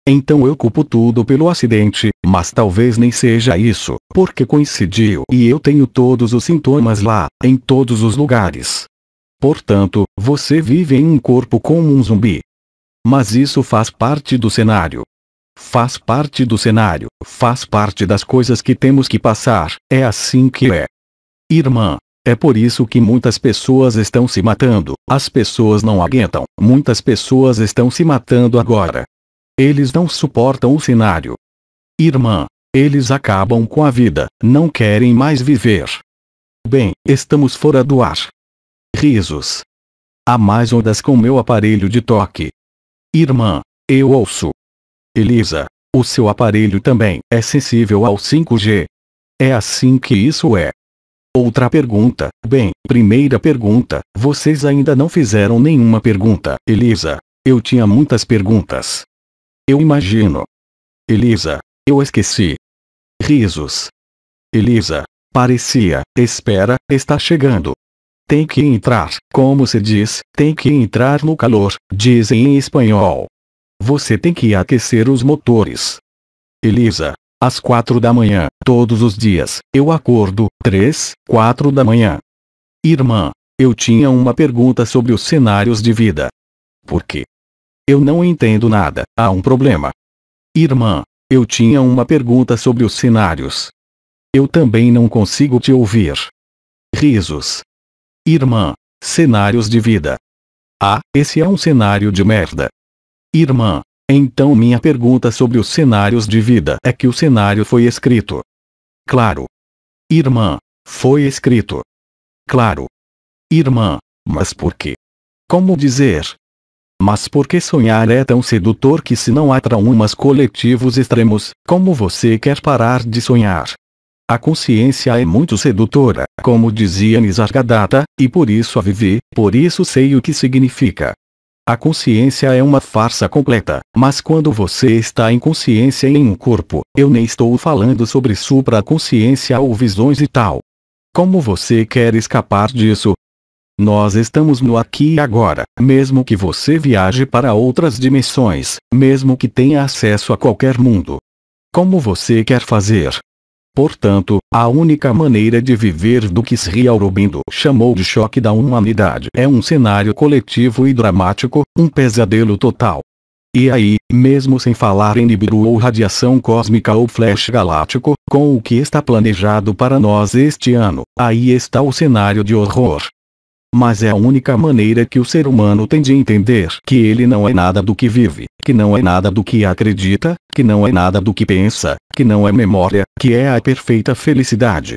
Então eu culpo tudo pelo acidente, mas talvez nem seja isso, porque coincidiu e eu tenho todos os sintomas lá, em todos os lugares. Portanto, você vive em um corpo como um zumbi. Mas isso faz parte do cenário. Faz parte do cenário, faz parte das coisas que temos que passar, é assim que é. Irmã, é por isso que muitas pessoas estão se matando, as pessoas não aguentam, muitas pessoas estão se matando agora. Eles não suportam o cenário. Irmã, eles acabam com a vida, não querem mais viver. Bem, estamos fora do ar. Risos. Há mais ondas com meu aparelho de toque. Irmã, eu ouço. Elisa, o seu aparelho também é sensível ao 5G. É assim que isso é. Outra pergunta. Bem, primeira pergunta, vocês ainda não fizeram nenhuma pergunta. Elisa, eu tinha muitas perguntas. Eu imagino. Elisa, eu esqueci. Risos. Elisa, parecia, espera, está chegando. Tem que entrar, como se diz, tem que entrar no calor, dizem em espanhol. Você tem que aquecer os motores. Elisa, às 4 da manhã, todos os dias, eu acordo, 3, 4 da manhã. Irmã, eu tinha uma pergunta sobre os cenários de vida. Por quê? Eu não entendo nada, há um problema. Irmã, eu tinha uma pergunta sobre os cenários. Eu também não consigo te ouvir. Risos. Irmã, cenários de vida. Ah, esse é um cenário de merda. Irmã, então minha pergunta sobre os cenários de vida é que o cenário foi escrito. Claro. Irmã, foi escrito. Claro. Irmã, mas por quê? Como dizer? Mas por que sonhar é tão sedutor que se não há traumas coletivos extremos, como você quer parar de sonhar? A consciência é muito sedutora, como dizia Nisargadatta, e por isso a vivi, por isso sei o que significa. A consciência é uma farsa completa, mas quando você está em consciência em um corpo, eu nem estou falando sobre supraconsciência ou visões e tal. Como você quer escapar disso? Nós estamos no aqui e agora, mesmo que você viaje para outras dimensões, mesmo que tenha acesso a qualquer mundo. Como você quer fazer? Portanto, a única maneira de viver do que Sri Aurobindo chamou de choque da humanidade é um cenário coletivo e dramático, um pesadelo total. E aí, mesmo sem falar em Nibiru ou radiação cósmica ou flash galáctico, com o que está planejado para nós este ano, aí está o cenário de horror. Mas é a única maneira que o ser humano tem de entender que ele não é nada do que vive, que não é nada do que acredita, que não é nada do que pensa, que não é memória, que é a perfeita felicidade.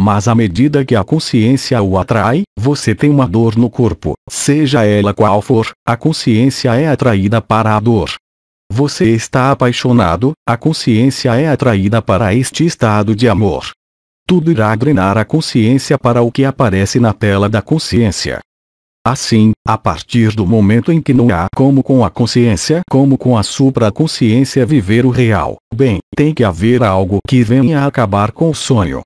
Mas à medida que a consciência o atrai, você tem uma dor no corpo, seja ela qual for, a consciência é atraída para a dor. Você está apaixonado, a consciência é atraída para este estado de amor. Tudo irá drenar a consciência para o que aparece na tela da consciência. Assim, a partir do momento em que não há como com a consciência, como com a supraconsciência viver o real, bem, tem que haver algo que venha a acabar com o sonho.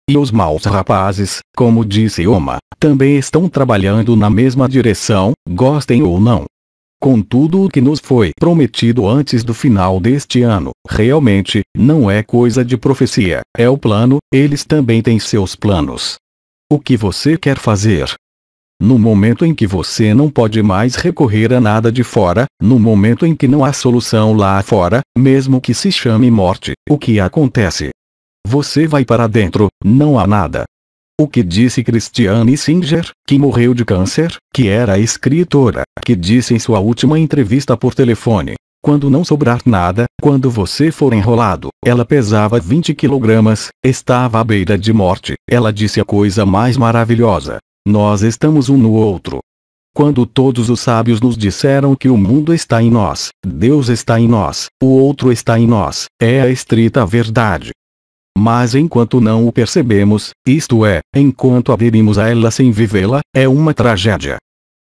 E os maus rapazes, como disse Oma, também estão trabalhando na mesma direção, gostem ou não. Com tudo o que nos foi prometido antes do final deste ano, realmente, não é coisa de profecia, é o plano, eles também têm seus planos. O que você quer fazer? No momento em que você não pode mais recorrer a nada de fora, no momento em que não há solução lá fora, mesmo que se chame morte, o que acontece? Você vai para dentro, não há nada. O que disse Christiane Singer, que morreu de câncer, que era escritora, que disse em sua última entrevista por telefone: quando não sobrar nada, quando você for enrolado, ela pesava 20 quilogramas, estava à beira de morte, ela disse a coisa mais maravilhosa: nós estamos um no outro. Quando todos os sábios nos disseram que o mundo está em nós, Deus está em nós, o outro está em nós, é a estrita verdade. Mas enquanto não o percebemos, isto é, enquanto aderimos a ela sem vivê-la, é uma tragédia.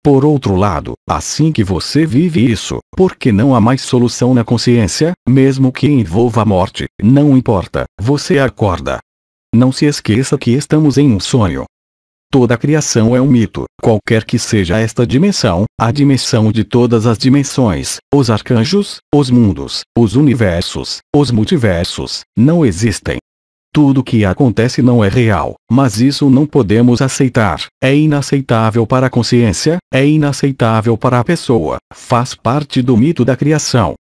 Por outro lado, assim que você vive isso, porque não há mais solução na consciência, mesmo que envolva a morte, não importa, você acorda. Não se esqueça que estamos em um sonho. Toda a criação é um mito, qualquer que seja esta dimensão, a dimensão de todas as dimensões, os arcanjos, os mundos, os universos, os multiversos, não existem. Tudo que acontece não é real, mas isso não podemos aceitar, é inaceitável para a consciência, é inaceitável para a pessoa, faz parte do mito da criação.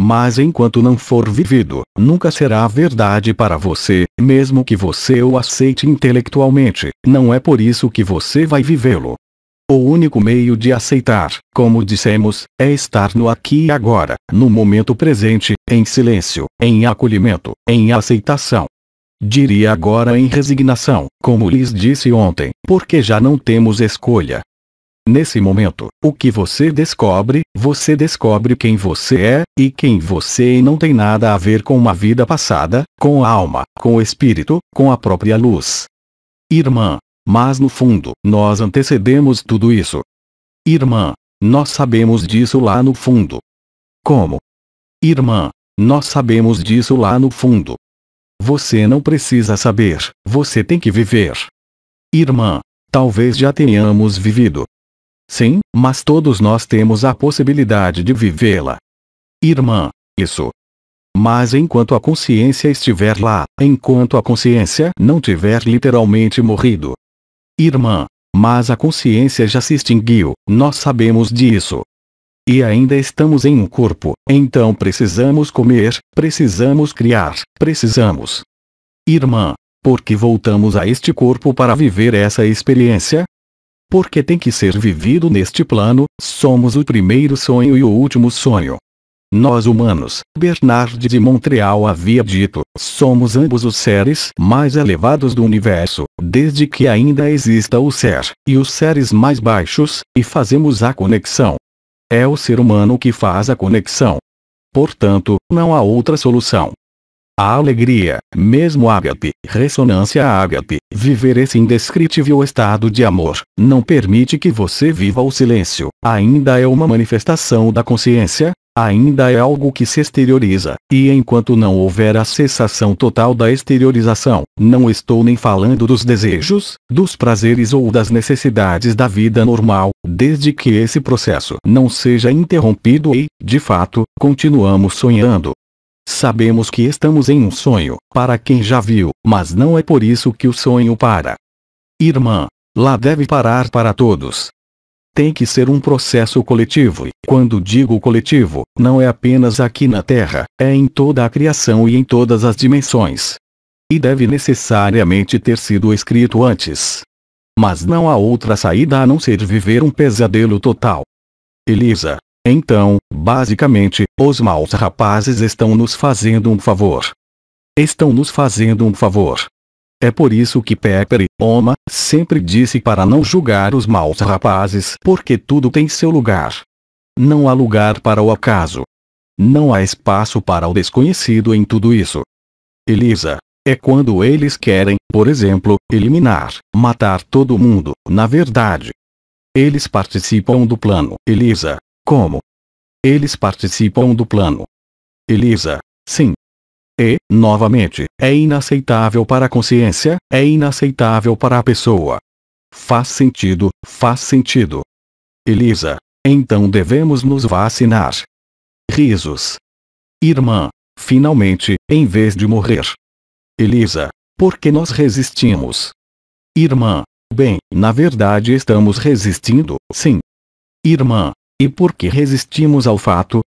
Mas enquanto não for vivido, nunca será verdade para você, mesmo que você o aceite intelectualmente, não é por isso que você vai vivê-lo. O único meio de aceitar, como dissemos, é estar no aqui e agora, no momento presente, em silêncio, em acolhimento, em aceitação. Diria agora em resignação, como lhes disse ontem, porque já não temos escolha. Nesse momento, o que você descobre quem você é, e quem você é não tem nada a ver com uma vida passada, com a alma, com o espírito, com a própria luz. Irmã, mas no fundo, nós antecedemos tudo isso. Irmã, nós sabemos disso lá no fundo. Como? Irmã, nós sabemos disso lá no fundo. Você não precisa saber, você tem que viver. Irmã, talvez já tenhamos vivido. Sim, mas todos nós temos a possibilidade de vivê-la. Irmã, isso. Mas enquanto a consciência estiver lá, enquanto a consciência não tiver literalmente morrido. Irmã, mas a consciência já se extinguiu, nós sabemos disso. E ainda estamos em um corpo, então precisamos comer, precisamos criar, precisamos. Irmã, por que voltamos a este corpo para viver essa experiência? Porque tem que ser vivido neste plano, somos o primeiro sonho e o último sonho. Nós humanos, Bernard de Montreal havia dito, somos ambos os seres mais elevados do universo, desde que ainda exista o ser, e os seres mais baixos, e fazemos a conexão. É o ser humano que faz a conexão. Portanto, não há outra solução. A alegria, mesmo ágape, ressonância ágape, viver esse indescritível estado de amor, não permite que você viva o silêncio, ainda é uma manifestação da consciência, ainda é algo que se exterioriza, e enquanto não houver a cessação total da exteriorização, não estou nem falando dos desejos, dos prazeres ou das necessidades da vida normal, desde que esse processo não seja interrompido e, de fato, continuamos sonhando. Sabemos que estamos em um sonho, para quem já viu, mas não é por isso que o sonho para. Irmã, lá deve parar para todos. Tem que ser um processo coletivo, e quando digo coletivo, não é apenas aqui na Terra, é em toda a criação e em todas as dimensões. E deve necessariamente ter sido escrito antes. Mas não há outra saída a não ser viver um pesadelo total. Elisa. Então, basicamente, os maus rapazes estão nos fazendo um favor. Estão nos fazendo um favor. É por isso que Pepper Oma sempre disse para não julgar os maus rapazes, porque tudo tem seu lugar. Não há lugar para o acaso. Não há espaço para o desconhecido em tudo isso. Elisa, é quando eles querem, por exemplo, eliminar, matar todo mundo, na verdade. Eles participam do plano. Elisa. Como? Eles participam do plano. Elisa, sim. E, novamente, é inaceitável para a consciência, é inaceitável para a pessoa. Faz sentido, faz sentido. Elisa, então devemos nos vacinar. Risos. Irmã, finalmente, em vez de morrer. Elisa, por que nós resistimos? Irmã, bem, na verdade estamos resistindo, sim. Irmã, e por que resistimos ao fato?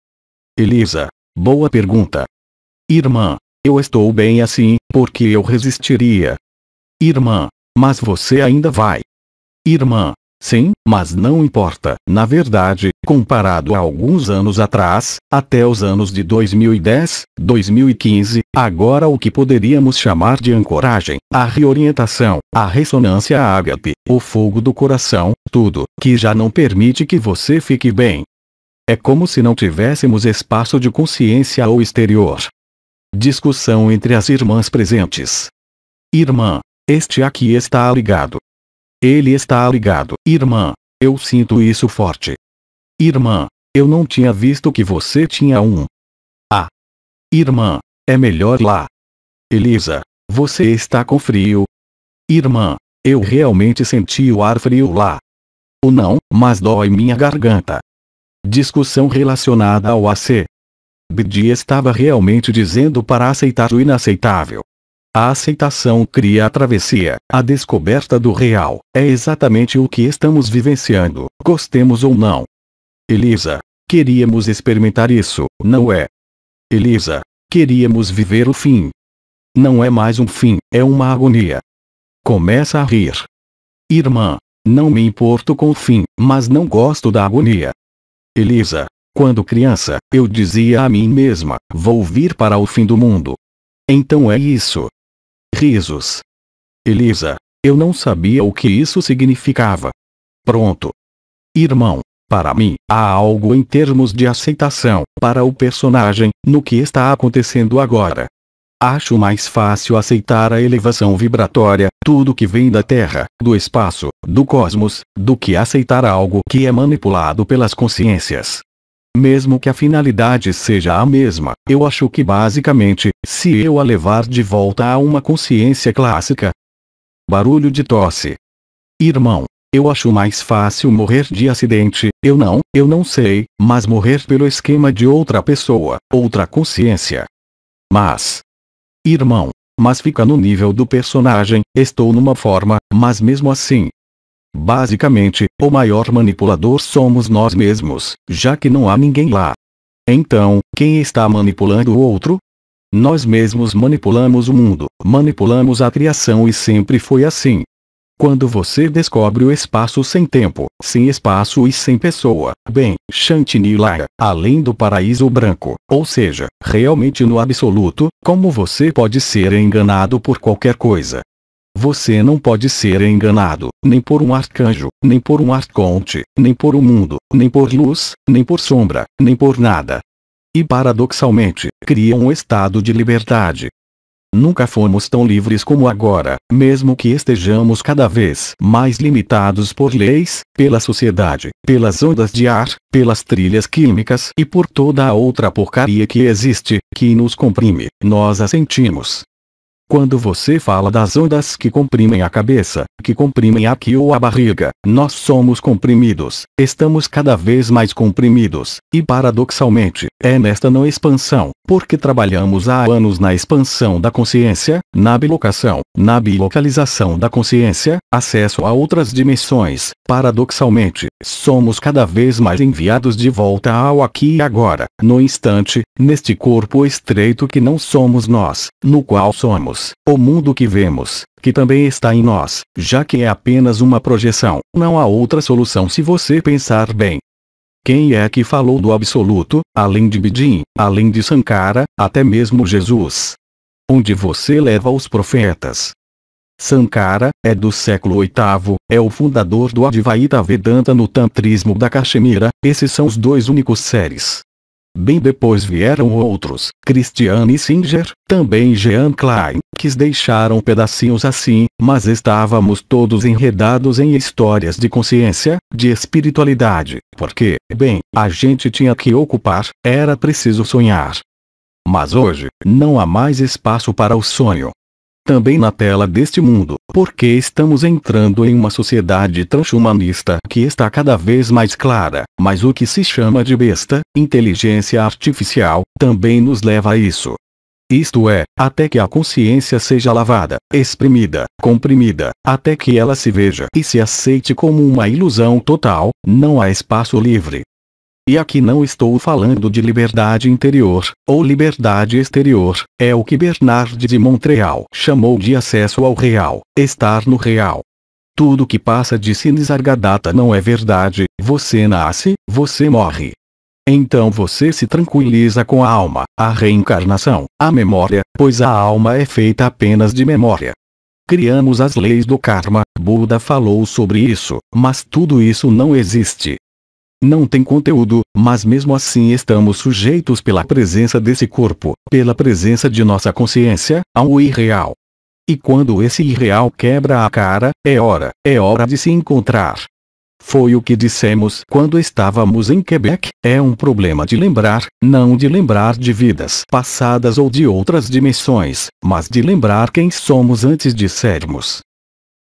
Elisa, boa pergunta. Irmã, eu estou bem assim, porque eu resistiria. Irmã, mas você ainda vai. Irmã, sim, mas não importa. Na verdade, comparado a alguns anos atrás, até os anos de 2010, 2015, agora o que poderíamos chamar de ancoragem, a reorientação, a ressonância ágape, o fogo do coração, tudo, que já não permite que você fique bem. É como se não tivéssemos espaço de consciência ao exterior. Discussão entre as irmãs presentes. Irmã, este aqui está ligado. Ele está ligado. Irmã, eu sinto isso forte. Irmã, eu não tinha visto que você tinha um. Ah. Irmã, é melhor lá. Elisa, você está com frio. Irmã, Eu realmente senti o ar frio lá. Ou não, mas dói minha garganta. Discussão relacionada ao AC. Bidi estava realmente dizendo para aceitar o inaceitável. A aceitação cria a travessia, a descoberta do real. É exatamente o que estamos vivenciando, gostemos ou não. Elisa, queríamos experimentar isso, não é? Elisa, queríamos viver o fim. Não é mais um fim, é uma agonia. Começa a rir. Irmã, não me importo com o fim, mas não gosto da agonia. Elisa, quando criança, eu dizia a mim mesma, vou vir para o fim do mundo. Então é isso. Risos. Elisa, eu não sabia o que isso significava. Pronto. Irmão, para mim, há algo em termos de aceitação, para o personagem, no que está acontecendo agora. Acho mais fácil aceitar a elevação vibratória, tudo que vem da Terra, do espaço, do cosmos, do que aceitar algo que é manipulado pelas consciências. Mesmo que a finalidade seja a mesma, eu acho que basicamente, se eu a levar de volta a uma consciência clássica. Barulho de tosse. Irmão, eu acho mais fácil morrer de acidente, eu não sei, mas morrer pelo esquema de outra pessoa, outra consciência. Irmão, mas fica no nível do personagem, estou numa forma, mas mesmo assim. Basicamente, o maior manipulador somos nós mesmos, já que não há ninguém lá. Então, quem está manipulando o outro? Nós mesmos manipulamos o mundo, manipulamos a criação e sempre foi assim. Quando você descobre o espaço sem tempo, sem espaço e sem pessoa, bem, Chantilly-Laya, além do paraíso branco, ou seja, realmente no absoluto, como você pode ser enganado por qualquer coisa? Você não pode ser enganado, nem por um arcanjo, nem por um arconte, nem por um mundo, nem por luz, nem por sombra, nem por nada. E paradoxalmente, cria um estado de liberdade. Nunca fomos tão livres como agora, mesmo que estejamos cada vez mais limitados por leis, pela sociedade, pelas ondas de ar, pelas trilhas químicas e por toda a outra porcaria que existe, que nos comprime, nós a sentimos. Quando você fala das ondas que comprimem a cabeça, que comprimem aqui ou a barriga, nós somos comprimidos, estamos cada vez mais comprimidos, e paradoxalmente, é nesta não expansão, porque trabalhamos há anos na expansão da consciência, na bilocação, na bilocalização da consciência, acesso a outras dimensões, paradoxalmente, somos cada vez mais enviados de volta ao aqui e agora, no instante, neste corpo estreito que não somos nós, no qual somos o mundo que vemos, que também está em nós, já que é apenas uma projeção, não há outra solução se você pensar bem. Quem é que falou do absoluto, além de Bidin, além de Sankara, até mesmo Jesus? Onde você leva os profetas? Sankara, é do século VIII, é o fundador do Advaita Vedanta no Tantrismo da Caxemira, esses são os dois únicos séries. Bem depois vieram outros, Christiane Singer, também Jean Klein, que deixaram pedacinhos assim, mas estávamos todos enredados em histórias de consciência, de espiritualidade, porque, bem, a gente tinha que ocupar, era preciso sonhar. Mas hoje, não há mais espaço para o sonho. Também na tela deste mundo, porque estamos entrando em uma sociedade transhumanista que está cada vez mais clara, mas o que se chama de besta, inteligência artificial, também nos leva a isso. Isto é, até que a consciência seja lavada, exprimida, comprimida, até que ela se veja e se aceite como uma ilusão total, não há espaço livre. E aqui não estou falando de liberdade interior, ou liberdade exterior, é o que Bernard de Montreal chamou de acesso ao real, estar no real. Tudo que passa de Nisargadatta não é verdade, você nasce, você morre. Então você se tranquiliza com a alma, a reencarnação, a memória, pois a alma é feita apenas de memória. Criamos as leis do karma, Buda falou sobre isso, mas tudo isso não existe. Não tem conteúdo, mas mesmo assim estamos sujeitos pela presença desse corpo, pela presença de nossa consciência, ao irreal. E quando esse irreal quebra a cara, é hora de se encontrar. Foi o que dissemos quando estávamos em Quebec, é um problema de lembrar, não de lembrar de vidas passadas ou de outras dimensões, mas de lembrar quem somos antes de sermos.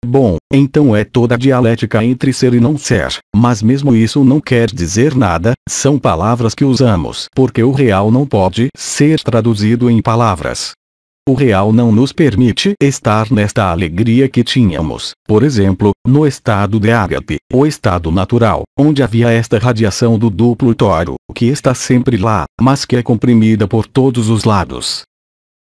Bom, então é toda a dialética entre ser e não ser, mas mesmo isso não quer dizer nada, são palavras que usamos porque o real não pode ser traduzido em palavras. O real não nos permite estar nesta alegria que tínhamos, por exemplo, no estado de ágape, o estado natural, onde havia esta radiação do duplo tório, que está sempre lá, mas que é comprimida por todos os lados.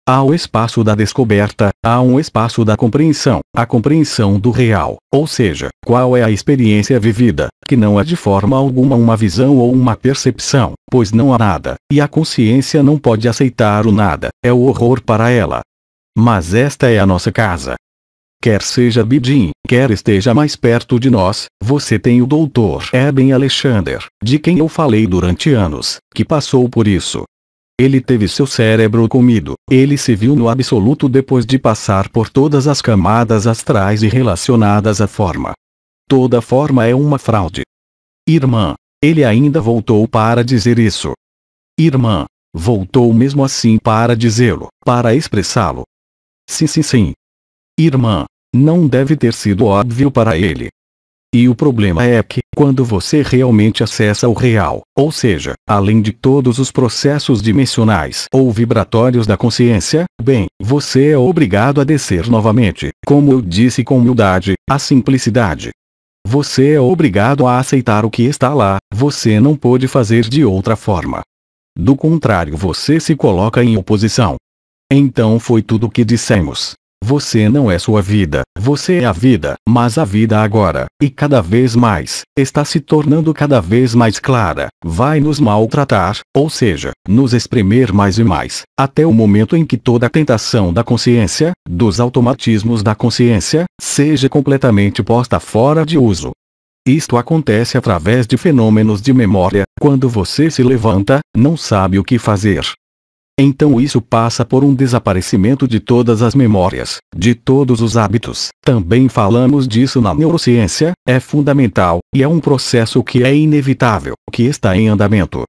Há o espaço da descoberta, há um espaço da compreensão, a compreensão do real, ou seja, qual é a experiência vivida, que não é de forma alguma uma visão ou uma percepção, pois não há nada, e a consciência não pode aceitar o nada, é o horror para ela. Mas esta é a nossa casa. Quer seja Bidin, quer esteja mais perto de nós, você tem o Dr. Eben Alexander, de quem eu falei durante anos, que passou por isso. Ele teve seu cérebro comido, ele se viu no absoluto depois de passar por todas as camadas astrais e relacionadas à forma. Toda forma é uma fraude. Irmã, ele ainda voltou para dizer isso. Irmã, voltou mesmo assim para dizê-lo, para expressá-lo. Sim. Irmã, não deve ter sido óbvio para ele. E o problema é que, quando você realmente acessa o real, ou seja, além de todos os processos dimensionais ou vibratórios da consciência, bem, você é obrigado a descer novamente, como eu disse com humildade, a simplicidade. Você é obrigado a aceitar o que está lá, você não pode fazer de outra forma. Do contrário, você se coloca em oposição. Então foi tudo o que dissemos. Você não é sua vida, você é a vida, mas a vida agora, e cada vez mais, está se tornando cada vez mais clara, vai nos maltratar, ou seja, nos espremer mais e mais, até o momento em que toda a tentação da consciência, dos automatismos da consciência, seja completamente posta fora de uso. Isto acontece através de fenômenos de memória, quando você se levanta, não sabe o que fazer. Então isso passa por um desaparecimento de todas as memórias, de todos os hábitos. Também falamos disso na neurociência, é fundamental, e é um processo que é inevitável, que está em andamento.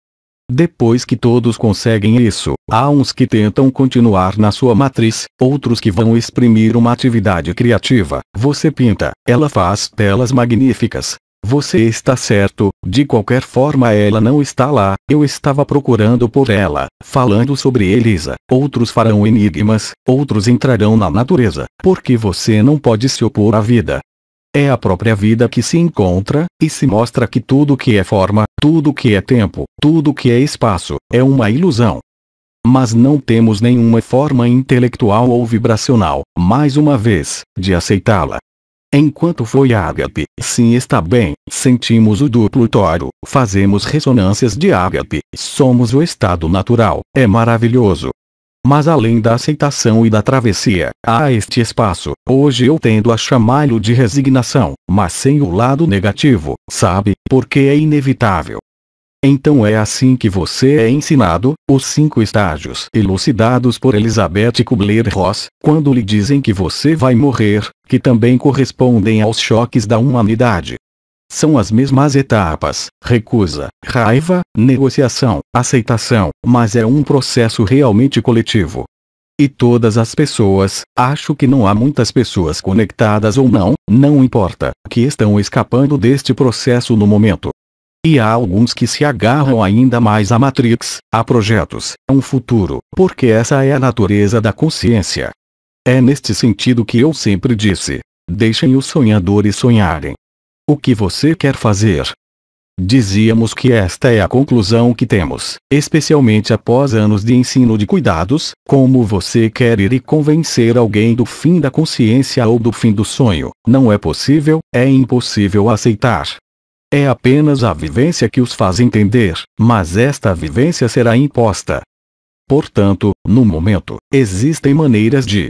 Depois que todos conseguem isso, há uns que tentam continuar na sua matriz, outros que vão exprimir uma atividade criativa. Você pinta, ela faz telas magníficas. Você está certo, de qualquer forma ela não está lá, eu estava procurando por ela, falando sobre Elisa. Outros farão enigmas, outros entrarão na natureza, porque você não pode se opor à vida. É a própria vida que se encontra, e se mostra que tudo que é forma, tudo que é tempo, tudo que é espaço, é uma ilusão. Mas não temos nenhuma forma intelectual ou vibracional, mais uma vez, de aceitá-la. Enquanto foi ágape, sim, está bem, sentimos o duplo tório, fazemos ressonâncias de ágape, somos o estado natural, é maravilhoso. Mas além da aceitação e da travessia, há este espaço, hoje eu tendo a chamá-lo de resignação, mas sem o lado negativo, sabe, porque é inevitável. Então é assim que você é ensinado, os 5 estágios elucidados por Elizabeth Kubler-Ross, quando lhe dizem que você vai morrer, que também correspondem aos choques da humanidade. São as mesmas etapas, recusa, raiva, negociação, aceitação, mas é um processo realmente coletivo. E todas as pessoas, acho que não há muitas pessoas conectadas ou não, não importa, que estão escapando deste processo no momento. E há alguns que se agarram ainda mais à Matrix, a projetos, a um futuro, porque essa é a natureza da consciência. É neste sentido que eu sempre disse: deixem os sonhadores sonharem. O que você quer fazer? Dizíamos que esta é a conclusão que temos, especialmente após anos de ensino de cuidados, como você quer ir e convencer alguém do fim da consciência ou do fim do sonho, não é possível, é impossível aceitar. É apenas a vivência que os faz entender, mas esta vivência será imposta. Portanto, no momento, existem maneiras de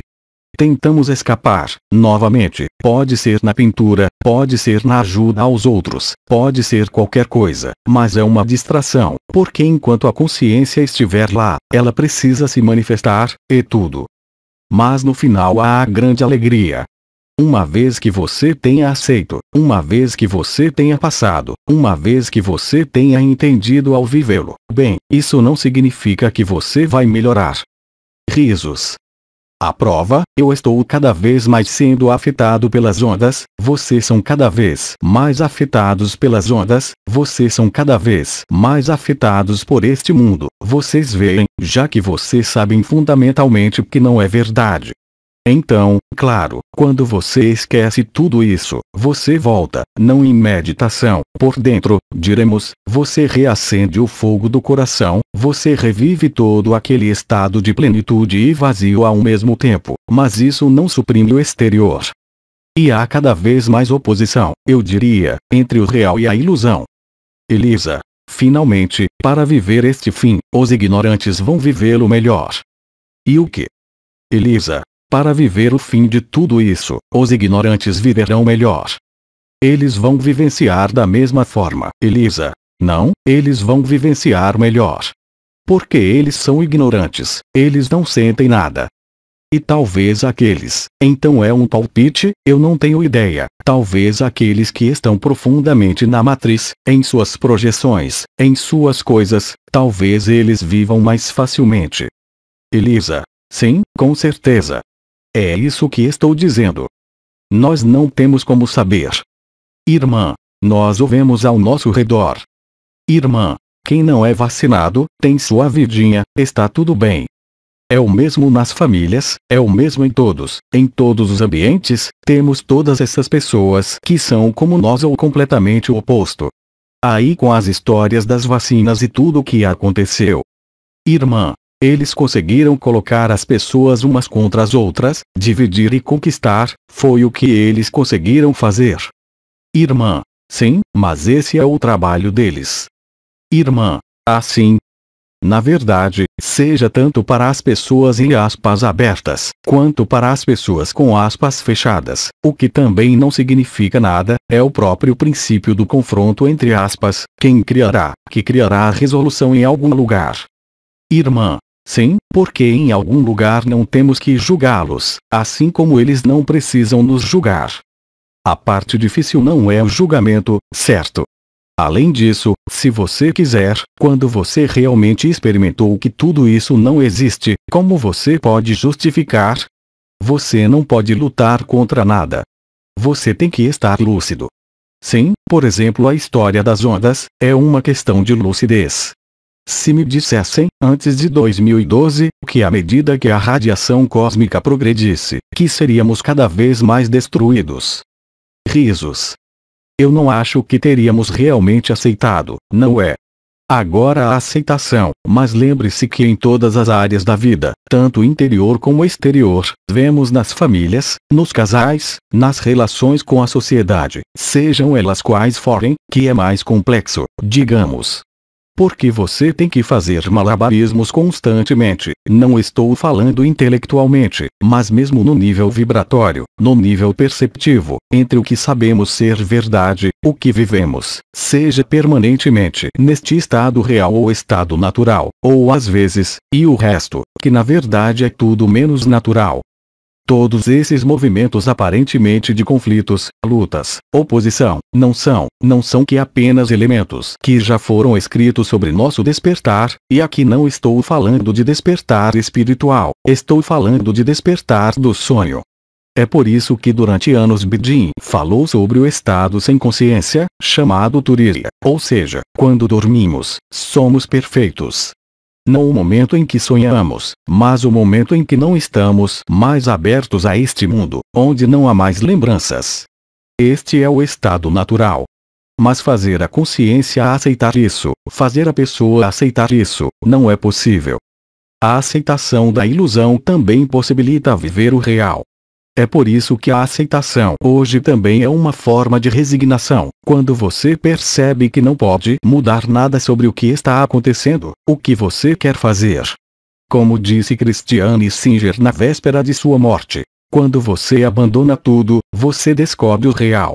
tentamos escapar, novamente, pode ser na pintura, pode ser na ajuda aos outros, pode ser qualquer coisa, mas é uma distração, porque enquanto a consciência estiver lá, ela precisa se manifestar, e tudo. Mas no final há a grande alegria. Uma vez que você tenha aceito, uma vez que você tenha passado, uma vez que você tenha entendido ao vivê-lo, bem, isso não significa que você vai melhorar. Risos. A prova, eu estou cada vez mais sendo afetado pelas ondas, vocês são cada vez mais afetados pelas ondas, vocês são cada vez mais afetados por este mundo, vocês veem, já que vocês sabem fundamentalmente que não é verdade. Então, claro, quando você esquece tudo isso, você volta, não em meditação, por dentro, diremos, você reacende o fogo do coração, você revive todo aquele estado de plenitude e vazio ao mesmo tempo, mas isso não suprime o exterior. E há cada vez mais oposição, eu diria, entre o real e a ilusão. Elisa, finalmente, para viver este fim, os ignorantes vão vivê-lo melhor. E o que? Elisa, para viver o fim de tudo isso, os ignorantes viverão melhor. Eles vão vivenciar da mesma forma, Elisa. Não, eles vão vivenciar melhor. Porque eles são ignorantes, eles não sentem nada. E talvez aqueles, então é um palpite, eu não tenho ideia, talvez aqueles que estão profundamente na matriz, em suas projeções, em suas coisas, talvez eles vivam mais facilmente. Elisa. Sim, com certeza. É isso que estou dizendo. Nós não temos como saber. Irmã, nós o vemos ao nosso redor. Irmã, quem não é vacinado, tem sua vidinha, está tudo bem. É o mesmo nas famílias, é o mesmo em todos os ambientes, temos todas essas pessoas que são como nós ou completamente o oposto. Aí com as histórias das vacinas e tudo o que aconteceu. Irmã, eles conseguiram colocar as pessoas umas contra as outras, dividir e conquistar, foi o que eles conseguiram fazer. Irmã, sim, mas esse é o trabalho deles. Irmã, assim. Na verdade, seja tanto para as pessoas em aspas abertas, quanto para as pessoas com aspas fechadas, o que também não significa nada, é o próprio princípio do confronto entre aspas, quem criará, que criará a resolução em algum lugar. Irmã, sim, porque em algum lugar não temos que julgá-los, assim como eles não precisam nos julgar. A parte difícil não é o julgamento, certo? Além disso, se você quiser, quando você realmente experimentou que tudo isso não existe, como você pode justificar? Você não pode lutar contra nada. Você tem que estar lúcido. Sim, por exemplo, a história das ondas é uma questão de lucidez. Se me dissessem, antes de 2012, que à medida que a radiação cósmica progredisse, que seríamos cada vez mais destruídos. Risos. Eu não acho que teríamos realmente aceitado, não é? Agora a aceitação, mas lembre-se que em todas as áreas da vida, tanto interior como exterior, vemos nas famílias, nos casais, nas relações com a sociedade, sejam elas quais forem, que é mais complexo, digamos. Porque você tem que fazer malabarismos constantemente, não estou falando intelectualmente, mas mesmo no nível vibratório, no nível perceptivo, entre o que sabemos ser verdade, o que vivemos, seja permanentemente neste estado real ou estado natural, ou às vezes, e o resto, que na verdade é tudo menos natural. Todos esses movimentos aparentemente de conflitos, lutas, oposição, não são que apenas elementos que já foram escritos sobre nosso despertar, e aqui não estou falando de despertar espiritual, estou falando de despertar do sonho. É por isso que durante anos Bidin falou sobre o estado sem consciência, chamado Turiya, ou seja, quando dormimos, somos perfeitos. Não o momento em que sonhamos, mas o momento em que não estamos mais abertos a este mundo, onde não há mais lembranças. Este é o estado natural. Mas fazer a consciência aceitar isso, fazer a pessoa aceitar isso, não é possível. A aceitação da ilusão também possibilita viver o real. É por isso que a aceitação hoje também é uma forma de resignação, quando você percebe que não pode mudar nada sobre o que está acontecendo, o que você quer fazer. Como disse Christiane Singer na véspera de sua morte, quando você abandona tudo, você descobre o real.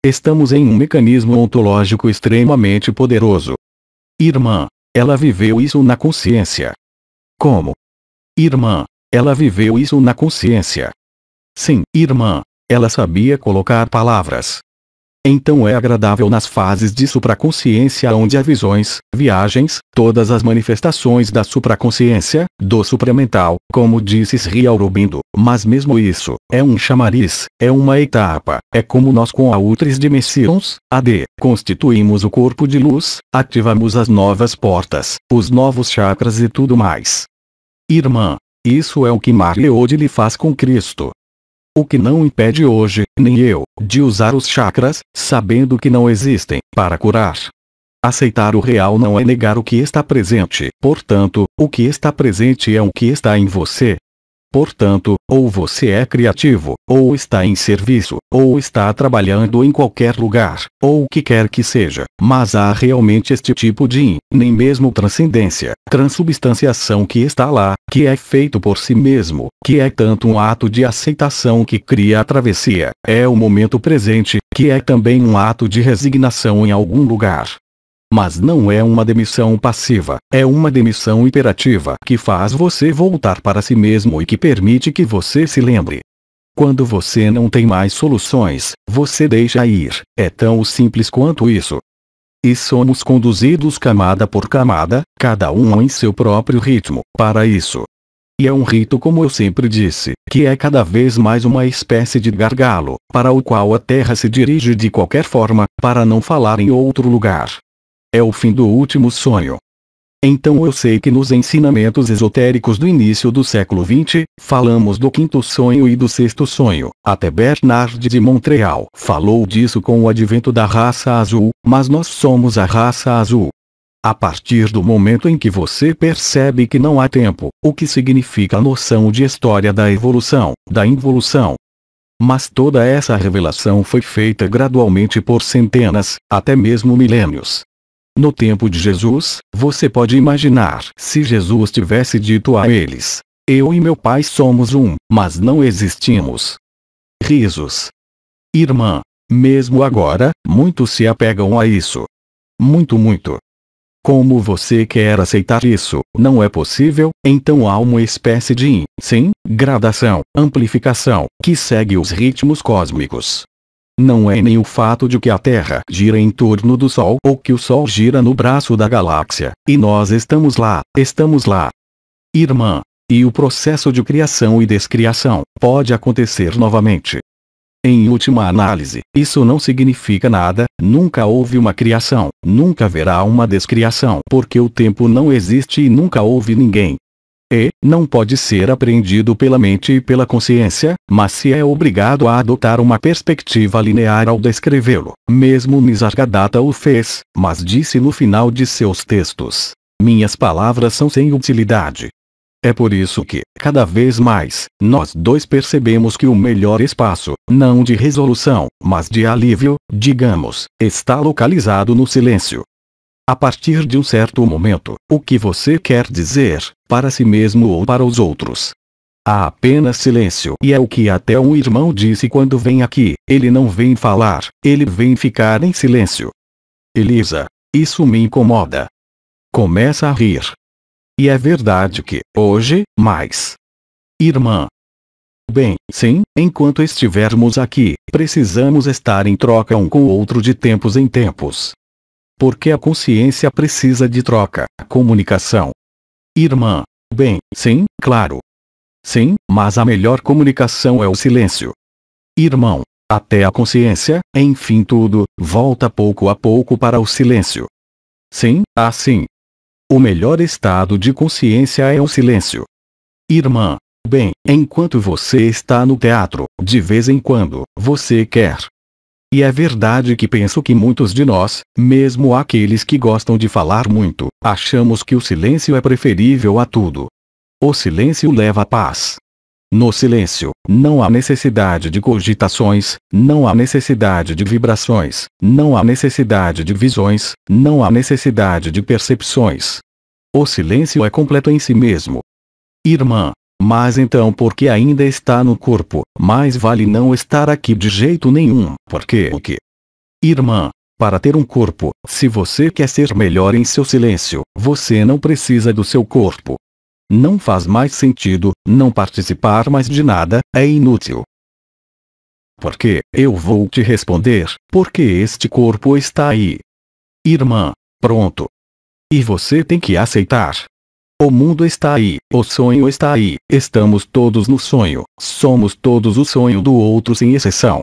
Estamos em um mecanismo ontológico extremamente poderoso. Irmã, ela viveu isso na consciência. Como? Irmã, ela viveu isso na consciência. Sim, irmã, ela sabia colocar palavras. Então é agradável nas fases de supraconsciência onde há visões, viagens, todas as manifestações da supraconsciência, do supramental, como disse Sri Aurobindo, mas mesmo isso, é um chamariz, é uma etapa, é como nós com a Ultris Dimensions, AD, constituímos o corpo de luz, ativamos as novas portas, os novos chakras e tudo mais. Irmã, isso é o que Marleode lhe faz com Cristo. O que não impede hoje, nem eu, de usar os chakras, sabendo que não existem, para curar. Aceitar o real não é negar o que está presente, portanto, o que está presente é o que está em você. Portanto, ou você é criativo, ou está em serviço, ou está trabalhando em qualquer lugar, ou o que quer que seja, mas há realmente este tipo de nem mesmo transcendência, transubstanciação que está lá, que é feito por si mesmo, que é tanto um ato de aceitação que cria a travessia, é o momento presente, que é também um ato de resignação em algum lugar. Mas não é uma demissão passiva, é uma demissão imperativa que faz você voltar para si mesmo e que permite que você se lembre. Quando você não tem mais soluções, você deixa ir, é tão simples quanto isso. E somos conduzidos camada por camada, cada um em seu próprio ritmo, para isso. E é um rito, como eu sempre disse, que é cada vez mais uma espécie de gargalo, para o qual a Terra se dirige de qualquer forma, para não falar em outro lugar. É o fim do último sonho. Então eu sei que nos ensinamentos esotéricos do início do século XX, falamos do quinto sonho e do sexto sonho. Até Bernard de Montreal falou disso com o advento da raça azul, mas nós somos a raça azul. A partir do momento em que você percebe que não há tempo, o que significa a noção de história da evolução, da involução. Mas toda essa revelação foi feita gradualmente por centenas, até mesmo milênios. No tempo de Jesus, você pode imaginar se Jesus tivesse dito a eles: eu e meu pai somos um, mas não existimos. Risos. Irmã, mesmo agora, muitos se apegam a isso. Muito. Como você quer aceitar isso, não é possível, então há uma espécie de, sim, gradação, amplificação, que segue os ritmos cósmicos. Não é nem o fato de que a Terra gira em torno do Sol ou que o Sol gira no braço da galáxia, e nós estamos lá. Irmã, e o processo de criação e descriação pode acontecer novamente. Em última análise, isso não significa nada, nunca houve uma criação, nunca haverá uma descriação, porque o tempo não existe e nunca houve ninguém. E não pode ser apreendido pela mente e pela consciência, mas se é obrigado a adotar uma perspectiva linear ao descrevê-lo. Mesmo Nisargadatta o fez, mas disse no final de seus textos: minhas palavras são sem utilidade. É por isso que, cada vez mais, nós dois percebemos que o melhor espaço, não de resolução, mas de alívio, digamos, está localizado no silêncio. A partir de um certo momento, o que você quer dizer, para si mesmo ou para os outros? Há apenas silêncio. E é o que até um irmão disse quando vem aqui: ele não vem falar, ele vem ficar em silêncio. Elisa, isso me incomoda. Começa a rir. E é verdade que, hoje, mais. Irmã. Bem, sim, enquanto estivermos aqui, precisamos estar em troca um com o outro de tempos em tempos. Porque a consciência precisa de troca, comunicação. Irmã. Bem, sim, claro. Sim, mas a melhor comunicação é o silêncio. Irmão. Até a consciência, enfim tudo, volta pouco a pouco para o silêncio. Sim, assim. O melhor estado de consciência é o silêncio. Irmã. Bem, enquanto você está no teatro, de vez em quando, você quer. E é verdade que penso que muitos de nós, mesmo aqueles que gostam de falar muito, achamos que o silêncio é preferível a tudo. O silêncio leva à paz. No silêncio, não há necessidade de cogitações, não há necessidade de vibrações, não há necessidade de visões, não há necessidade de percepções. O silêncio é completo em si mesmo. Irmã. Mas então porque ainda está no corpo, mais vale não estar aqui de jeito nenhum, porque o que? Irmã. Para ter um corpo, se você quer ser melhor em seu silêncio, você não precisa do seu corpo. Não faz mais sentido, não participar mais de nada, é inútil. Porque, eu vou te responder, porque este corpo está aí. Irmã, pronto. E você tem que aceitar. O mundo está aí, o sonho está aí, estamos todos no sonho, somos todos o sonho do outro sem exceção.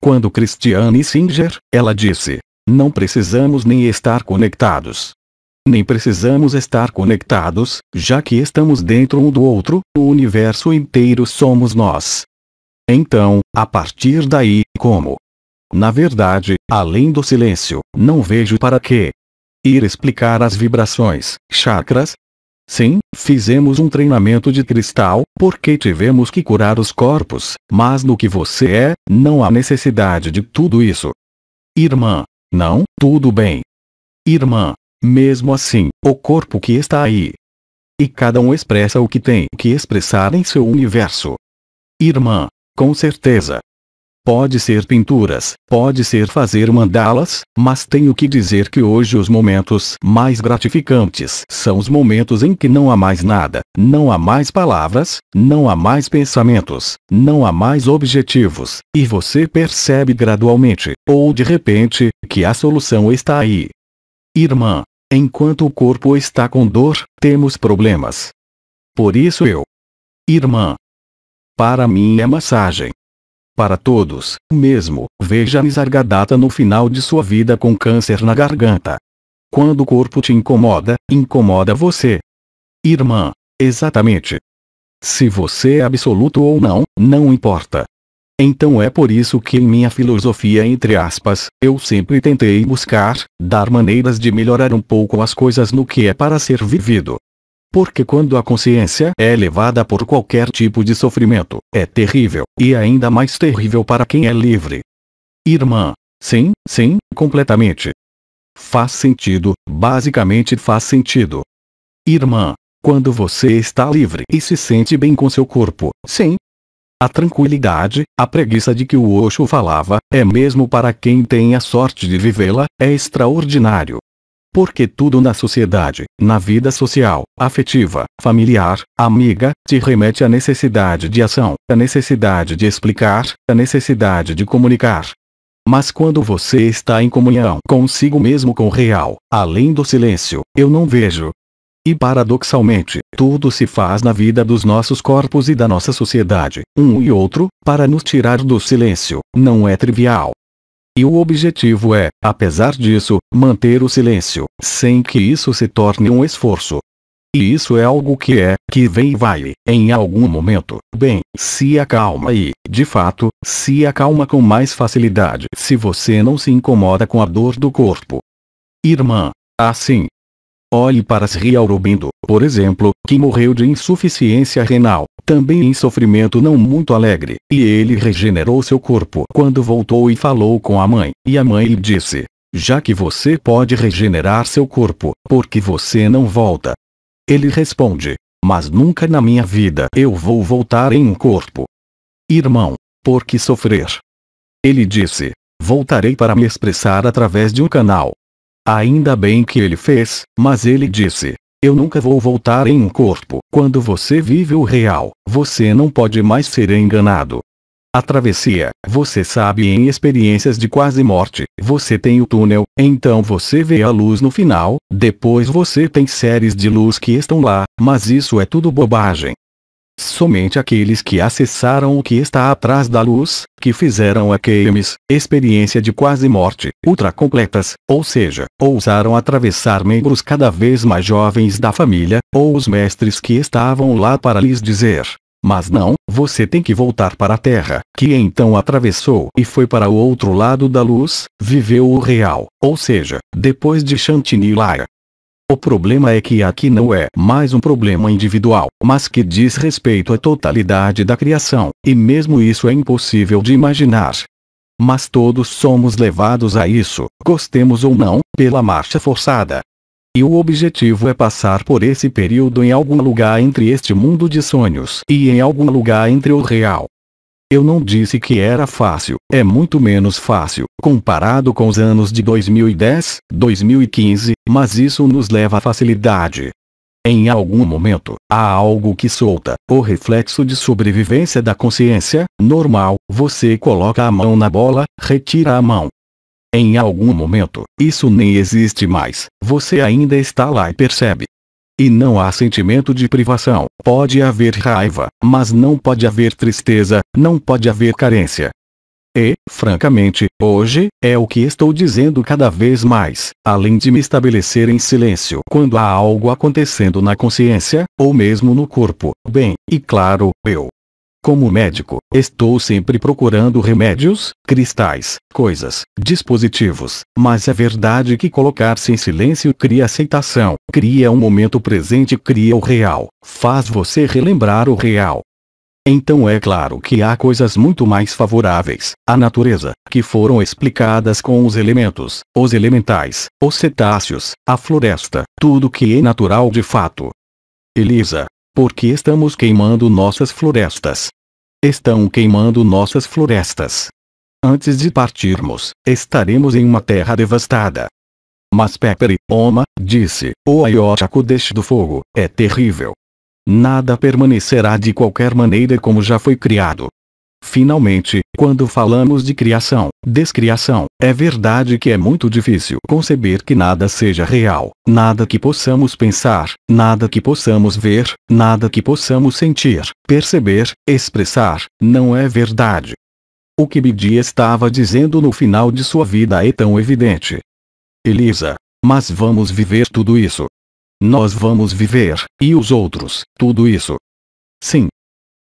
Quando Christiane Singer, ela disse, não precisamos nem estar conectados. Nem precisamos estar conectados, já que estamos dentro um do outro, o universo inteiro somos nós. Então, a partir daí, como? Na verdade, além do silêncio, não vejo para quê. Ir explicar as vibrações, chakras? Sim, fizemos um treinamento de cristal, porque tivemos que curar os corpos, mas no que você é, não há necessidade de tudo isso. Irmã, não, tudo bem. Irmã, mesmo assim, o corpo que está aí. E cada um expressa o que tem que expressar em seu universo. Irmã, com certeza. Pode ser pinturas, pode ser fazer mandalas, mas tenho que dizer que hoje os momentos mais gratificantes são os momentos em que não há mais nada, não há mais palavras, não há mais pensamentos, não há mais objetivos, e você percebe gradualmente, ou de repente, que a solução está aí. Irmã, enquanto o corpo está com dor, temos problemas. Por isso Irmã. Para mim é massagem. Para todos, mesmo, veja Nisargadatta no final de sua vida com câncer na garganta. Quando o corpo te incomoda, incomoda você. Irmã, exatamente. Se você é absoluto ou não, não importa. Então é por isso que em minha filosofia entre aspas, eu sempre tentei buscar, dar maneiras de melhorar um pouco as coisas no que é para ser vivido. Porque quando a consciência é levada por qualquer tipo de sofrimento, é terrível, e ainda mais terrível para quem é livre. Irmã, sim, completamente. Faz sentido, basicamente faz sentido. Irmã, quando você está livre e se sente bem com seu corpo, sim. A tranquilidade, a preguiça de que o Osho falava, é mesmo para quem tem a sorte de vivê-la, é extraordinário. Porque tudo na sociedade, na vida social, afetiva, familiar, amiga, te remete à necessidade de ação, à necessidade de explicar, à necessidade de comunicar. Mas quando você está em comunhão consigo mesmo com o real, além do silêncio, eu não vejo. E paradoxalmente, tudo se faz na vida dos nossos corpos e da nossa sociedade, um e outro, para nos tirar do silêncio, não é trivial. E o objetivo é, apesar disso, manter o silêncio, sem que isso se torne um esforço. E isso é algo que vem e vai, em algum momento, bem, se acalma e, de fato, se acalma com mais facilidade se você não se incomoda com a dor do corpo. Irmã, assim. Olhe para Sri Aurobindo, por exemplo, que morreu de insuficiência renal, também em sofrimento não muito alegre, e ele regenerou seu corpo quando voltou e falou com a mãe, e a mãe lhe disse, já que você pode regenerar seu corpo, por que você não volta? Ele responde, mas nunca na minha vida eu vou voltar em um corpo. Irmão, por que sofrer? Ele disse, voltarei para me expressar através de um canal. Ainda bem que ele fez, mas ele disse, eu nunca vou voltar em um corpo. Quando você vive o real, você não pode mais ser enganado. A travessia, você sabe em experiências de quase morte, você tem o túnel, então você vê a luz no final, depois você tem séries de luz que estão lá, mas isso é tudo bobagem. Somente aqueles que acessaram o que está atrás da luz, que fizeram AQMs, experiência de quase morte, ultra completas, ou seja, ousaram atravessar membros cada vez mais jovens da família, ou os mestres que estavam lá para lhes dizer, mas não, você tem que voltar para a Terra, que então atravessou e foi para o outro lado da luz, viveu o real, ou seja, depois de Shantinilaya. O problema é que aqui não é mais um problema individual, mas que diz respeito à totalidade da criação, e mesmo isso é impossível de imaginar. Mas todos somos levados a isso, gostemos ou não, pela marcha forçada. E o objetivo é passar por esse período em algum lugar entre este mundo de sonhos e em algum lugar entre o real. Eu não disse que era fácil, é muito menos fácil, comparado com os anos de 2010, 2015, mas isso nos leva à facilidade. Em algum momento, há algo que solta, o reflexo de sobrevivência da consciência, normal, você coloca a mão na bola, retira a mão. Em algum momento, isso nem existe mais, você ainda está lá e percebe. E não há sentimento de privação, pode haver raiva, mas não pode haver tristeza, não pode haver carência. E, francamente, hoje, é o que estou dizendo cada vez mais, além de me estabelecer em silêncio quando há algo acontecendo na consciência, ou mesmo no corpo, bem, e claro, eu. Como médico, estou sempre procurando remédios, cristais, coisas, dispositivos, mas é verdade que colocar-se em silêncio cria aceitação, cria um momento presente, cria o real, faz você relembrar o real. Então é claro que há coisas muito mais favoráveis, a natureza, que foram explicadas com os elementos, os elementais, os cetáceos, a floresta, tudo que é natural de fato. Elisa, por que estamos queimando nossas florestas? Estão queimando nossas florestas. Antes de partirmos, estaremos em uma terra devastada. Mas Pepper Oma disse, o Ayotako deixe do fogo, é terrível. Nada permanecerá de qualquer maneira como já foi criado. Finalmente, quando falamos de criação, descriação, é verdade que é muito difícil conceber que nada seja real, nada que possamos pensar, nada que possamos ver, nada que possamos sentir, perceber, expressar, não é verdade. O que Bidi estava dizendo no final de sua vida é tão evidente. Elisa, mas vamos viver tudo isso. Nós vamos viver, e os outros, tudo isso. Sim.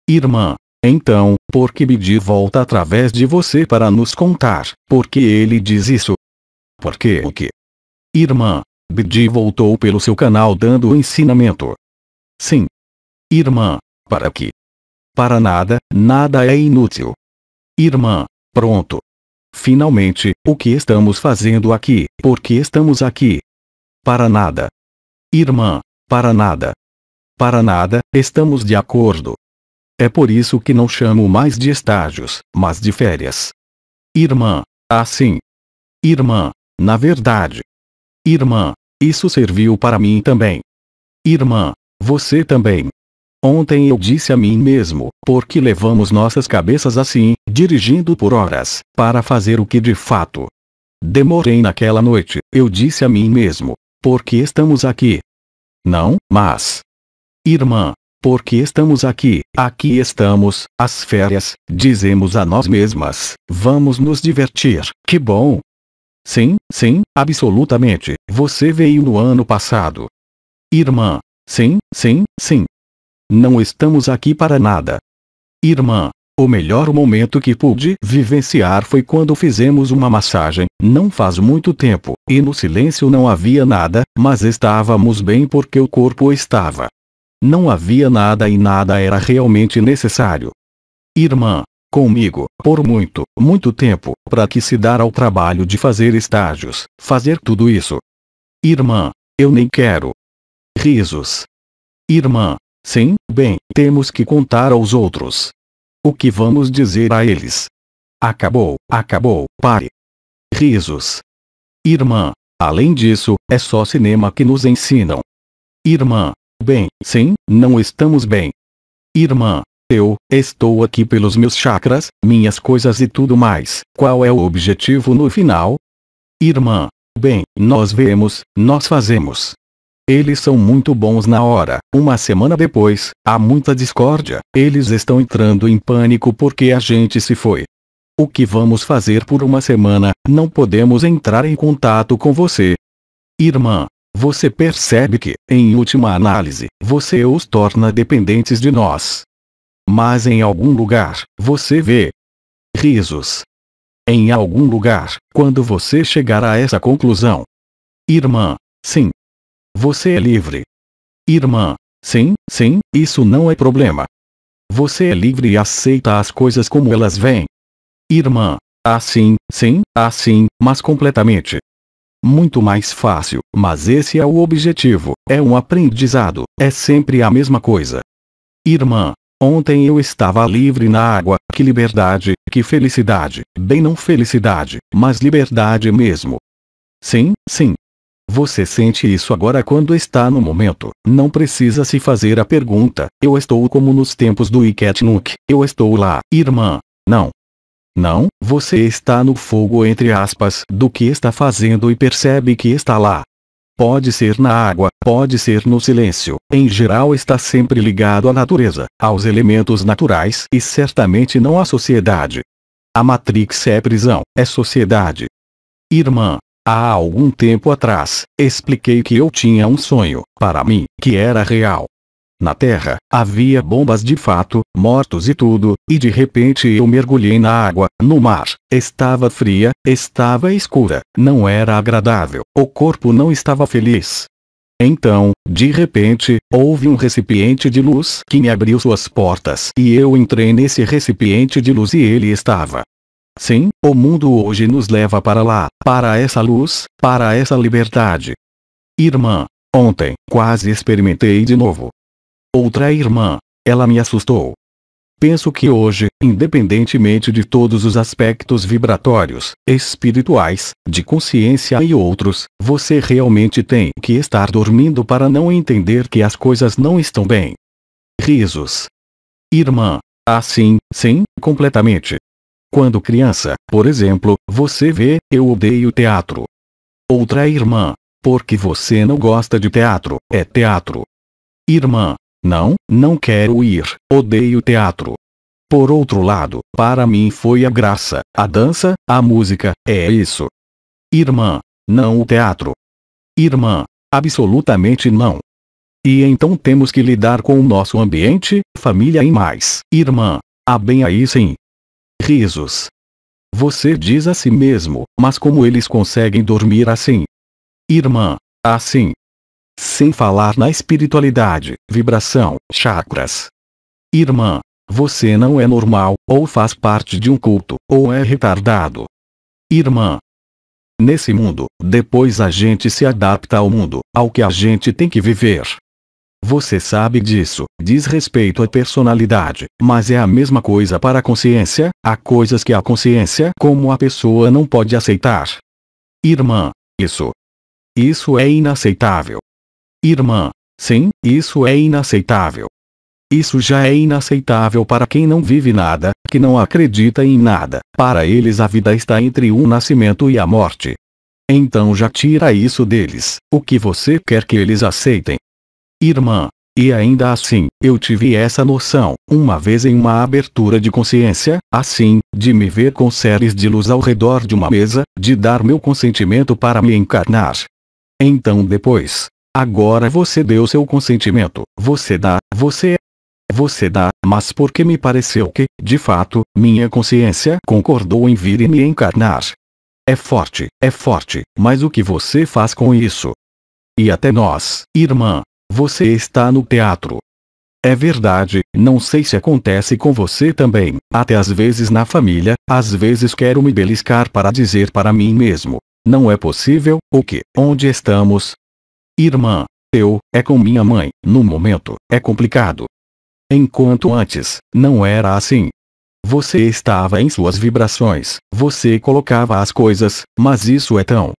Irmã, então, por que Bidi volta através de você para nos contar, por que ele diz isso? Por que o quê? Irmã, Bidi voltou pelo seu canal dando o ensinamento. Sim. Irmã, para quê? Para nada, nada é inútil. Irmã, pronto. Finalmente, o que estamos fazendo aqui, por que estamos aqui? Para nada. Irmã, para nada. Para nada, estamos de acordo. É por isso que não chamo mais de estágios, mas de férias. Irmã, assim. Irmã, na verdade. Irmã, isso serviu para mim também. Irmã, você também. Ontem eu disse a mim mesmo, por que levamos nossas cabeças assim, dirigindo por horas, para fazer o que de fato? Demorei naquela noite, eu disse a mim mesmo. Por que estamos aqui? Não, mas... Irmã, por que estamos aqui? Aqui estamos, as férias, dizemos a nós mesmas, vamos nos divertir, que bom! Sim, sim, absolutamente, você veio no ano passado. Irmã, sim, sim, sim. Não estamos aqui para nada. Irmã, o melhor momento que pude vivenciar foi quando fizemos uma massagem, não faz muito tempo, e no silêncio não havia nada, mas estávamos bem porque o corpo estava. Não havia nada e nada era realmente necessário. Irmã, comigo, por muito, muito tempo, para que se dar ao trabalho de fazer estágios, fazer tudo isso. Irmã, eu nem quero. Risos. Irmã, sim, bem, temos que contar aos outros. O que vamos dizer a eles? Acabou, pare. Risos. Irmã, além disso, é só cinema que nos ensinam. Irmã, bem, sim, não estamos bem. Irmã, eu estou aqui pelos meus chakras, minhas coisas e tudo mais. Qual é o objetivo no final? Irmã, bem, nós vemos, nós fazemos. Eles são muito bons na hora. Uma semana depois, há muita discórdia. Eles estão entrando em pânico porque a gente se foi. O que vamos fazer por uma semana? Não podemos entrar em contato com você. Irmã, você percebe que, em última análise, você os torna dependentes de nós. Mas em algum lugar, você vê. Risos. Em algum lugar, quando você chegar a essa conclusão. Irmã, sim. Você é livre. Irmã, sim, sim, isso não é problema. Você é livre e aceita as coisas como elas vêm. Irmã, assim, sim, assim, mas completamente. Muito mais fácil, mas esse é o objetivo, é um aprendizado, é sempre a mesma coisa. Irmã, ontem eu estava livre na água, que liberdade, que felicidade, bem não felicidade, mas liberdade mesmo. Sim, sim. Você sente isso agora quando está no momento. Não precisa se fazer a pergunta: eu estou como nos tempos do Iketnuk, eu estou lá, irmã. Não. Não, você está no fogo entre aspas do que está fazendo e percebe que está lá. Pode ser na água, pode ser no silêncio, em geral está sempre ligado à natureza, aos elementos naturais e certamente não à sociedade. A Matrix é prisão, é sociedade. Irmã, há algum tempo atrás, expliquei que eu tinha um sonho, para mim, que era real. Na Terra, havia bombas de fato, mortos e tudo, e de repente eu mergulhei na água, no mar. Estava fria, estava escura, não era agradável, o corpo não estava feliz. Então, de repente, houve um recipiente de luz que me abriu suas portas e eu entrei nesse recipiente de luz e ele estava. Sim, o mundo hoje nos leva para lá, para essa luz, para essa liberdade. Irmã, ontem, quase experimentei de novo. Outra irmã, ela me assustou. Penso que hoje, independentemente de todos os aspectos vibratórios, espirituais, de consciência e outros, você realmente tem que estar dormindo para não entender que as coisas não estão bem. Risos. Irmã, assim, sim, completamente. Quando criança, por exemplo, você vê, eu odeio teatro. Outra irmã, porque você não gosta de teatro, é teatro. Irmã, não, não quero ir, odeio teatro. Por outro lado, para mim foi a graça, a dança, a música, é isso. Irmã, não o teatro. Irmã, absolutamente não. E então temos que lidar com o nosso ambiente, família e mais. Irmã, bem aí sim. Risos. Você diz a si mesmo, mas como eles conseguem dormir assim? Irmã, assim. Sem falar na espiritualidade, vibração, chakras. Irmã, você não é normal, ou faz parte de um culto, ou é retardado. Irmã. Nesse mundo, depois a gente se adapta ao mundo, ao que a gente tem que viver. Você sabe disso, diz respeito à personalidade, mas é a mesma coisa para a consciência, há coisas que a consciência como a pessoa não pode aceitar. Irmã, isso é inaceitável. Irmã, sim, isso é inaceitável. Isso já é inaceitável para quem não vive nada, que não acredita em nada. Para eles a vida está entre o nascimento e a morte. Então já tira isso deles, o que você quer que eles aceitem. Irmã, e ainda assim, eu tive essa noção, uma vez em uma abertura de consciência, assim, de me ver com séries de luz ao redor de uma mesa, de dar meu consentimento para me encarnar. Então depois, agora você deu seu consentimento, você dá, mas porque me pareceu que, de fato, minha consciência concordou em vir e me encarnar. É forte, mas o que você faz com isso? E até nós, irmã, você está no teatro. É verdade, não sei se acontece com você também, até às vezes na família, às vezes quero me beliscar para dizer para mim mesmo, não é possível, o que, onde estamos? Irmã, é com minha mãe, no momento, é complicado. Enquanto antes, não era assim. Você estava em suas vibrações, você colocava as coisas, mas isso é tão.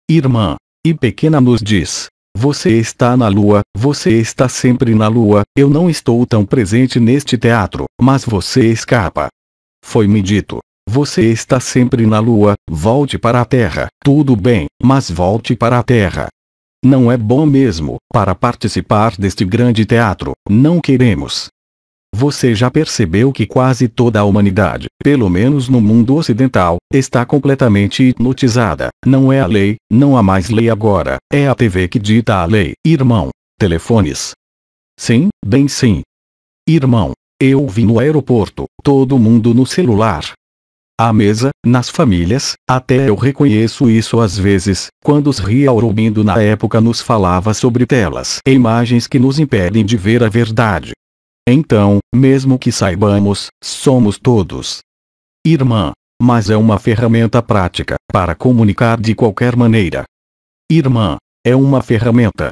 Irmã, e pequena nos diz, você está na lua, você está sempre na lua, eu não estou tão presente neste teatro, mas você escapa. Foi-me dito, você está sempre na lua, volte para a terra, tudo bem, mas volte para a terra. Não é bom mesmo, para participar deste grande teatro, não queremos. Você já percebeu que quase toda a humanidade, pelo menos no mundo ocidental, está completamente hipnotizada. Não é a lei, não há mais lei agora, é a TV que dita a lei. Irmão, telefones. Sim, bem sim. Irmão, eu vi no aeroporto, todo mundo no celular. À mesa, nas famílias, até eu reconheço isso às vezes, quando os Sri Aurobindo na época nos falava sobre telas e imagens que nos impedem de ver a verdade. Então, mesmo que saibamos, somos todos. Irmã, mas é uma ferramenta prática, para comunicar de qualquer maneira. Irmã, é uma ferramenta.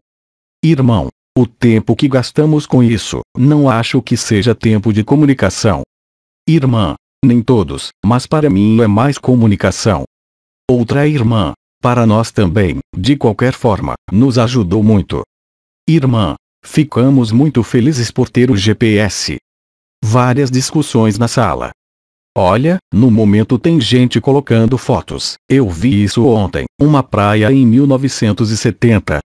Irmão, o tempo que gastamos com isso, não acho que seja tempo de comunicação. Irmã, nem todos, mas para mim é mais comunicação. Outra irmã, Para nós também, de qualquer forma, nos ajudou muito. Irmã, ficamos muito felizes por ter o GPS. Várias discussões na sala. Olha, no momento tem gente colocando fotos. Eu vi isso ontem, uma praia em 1970.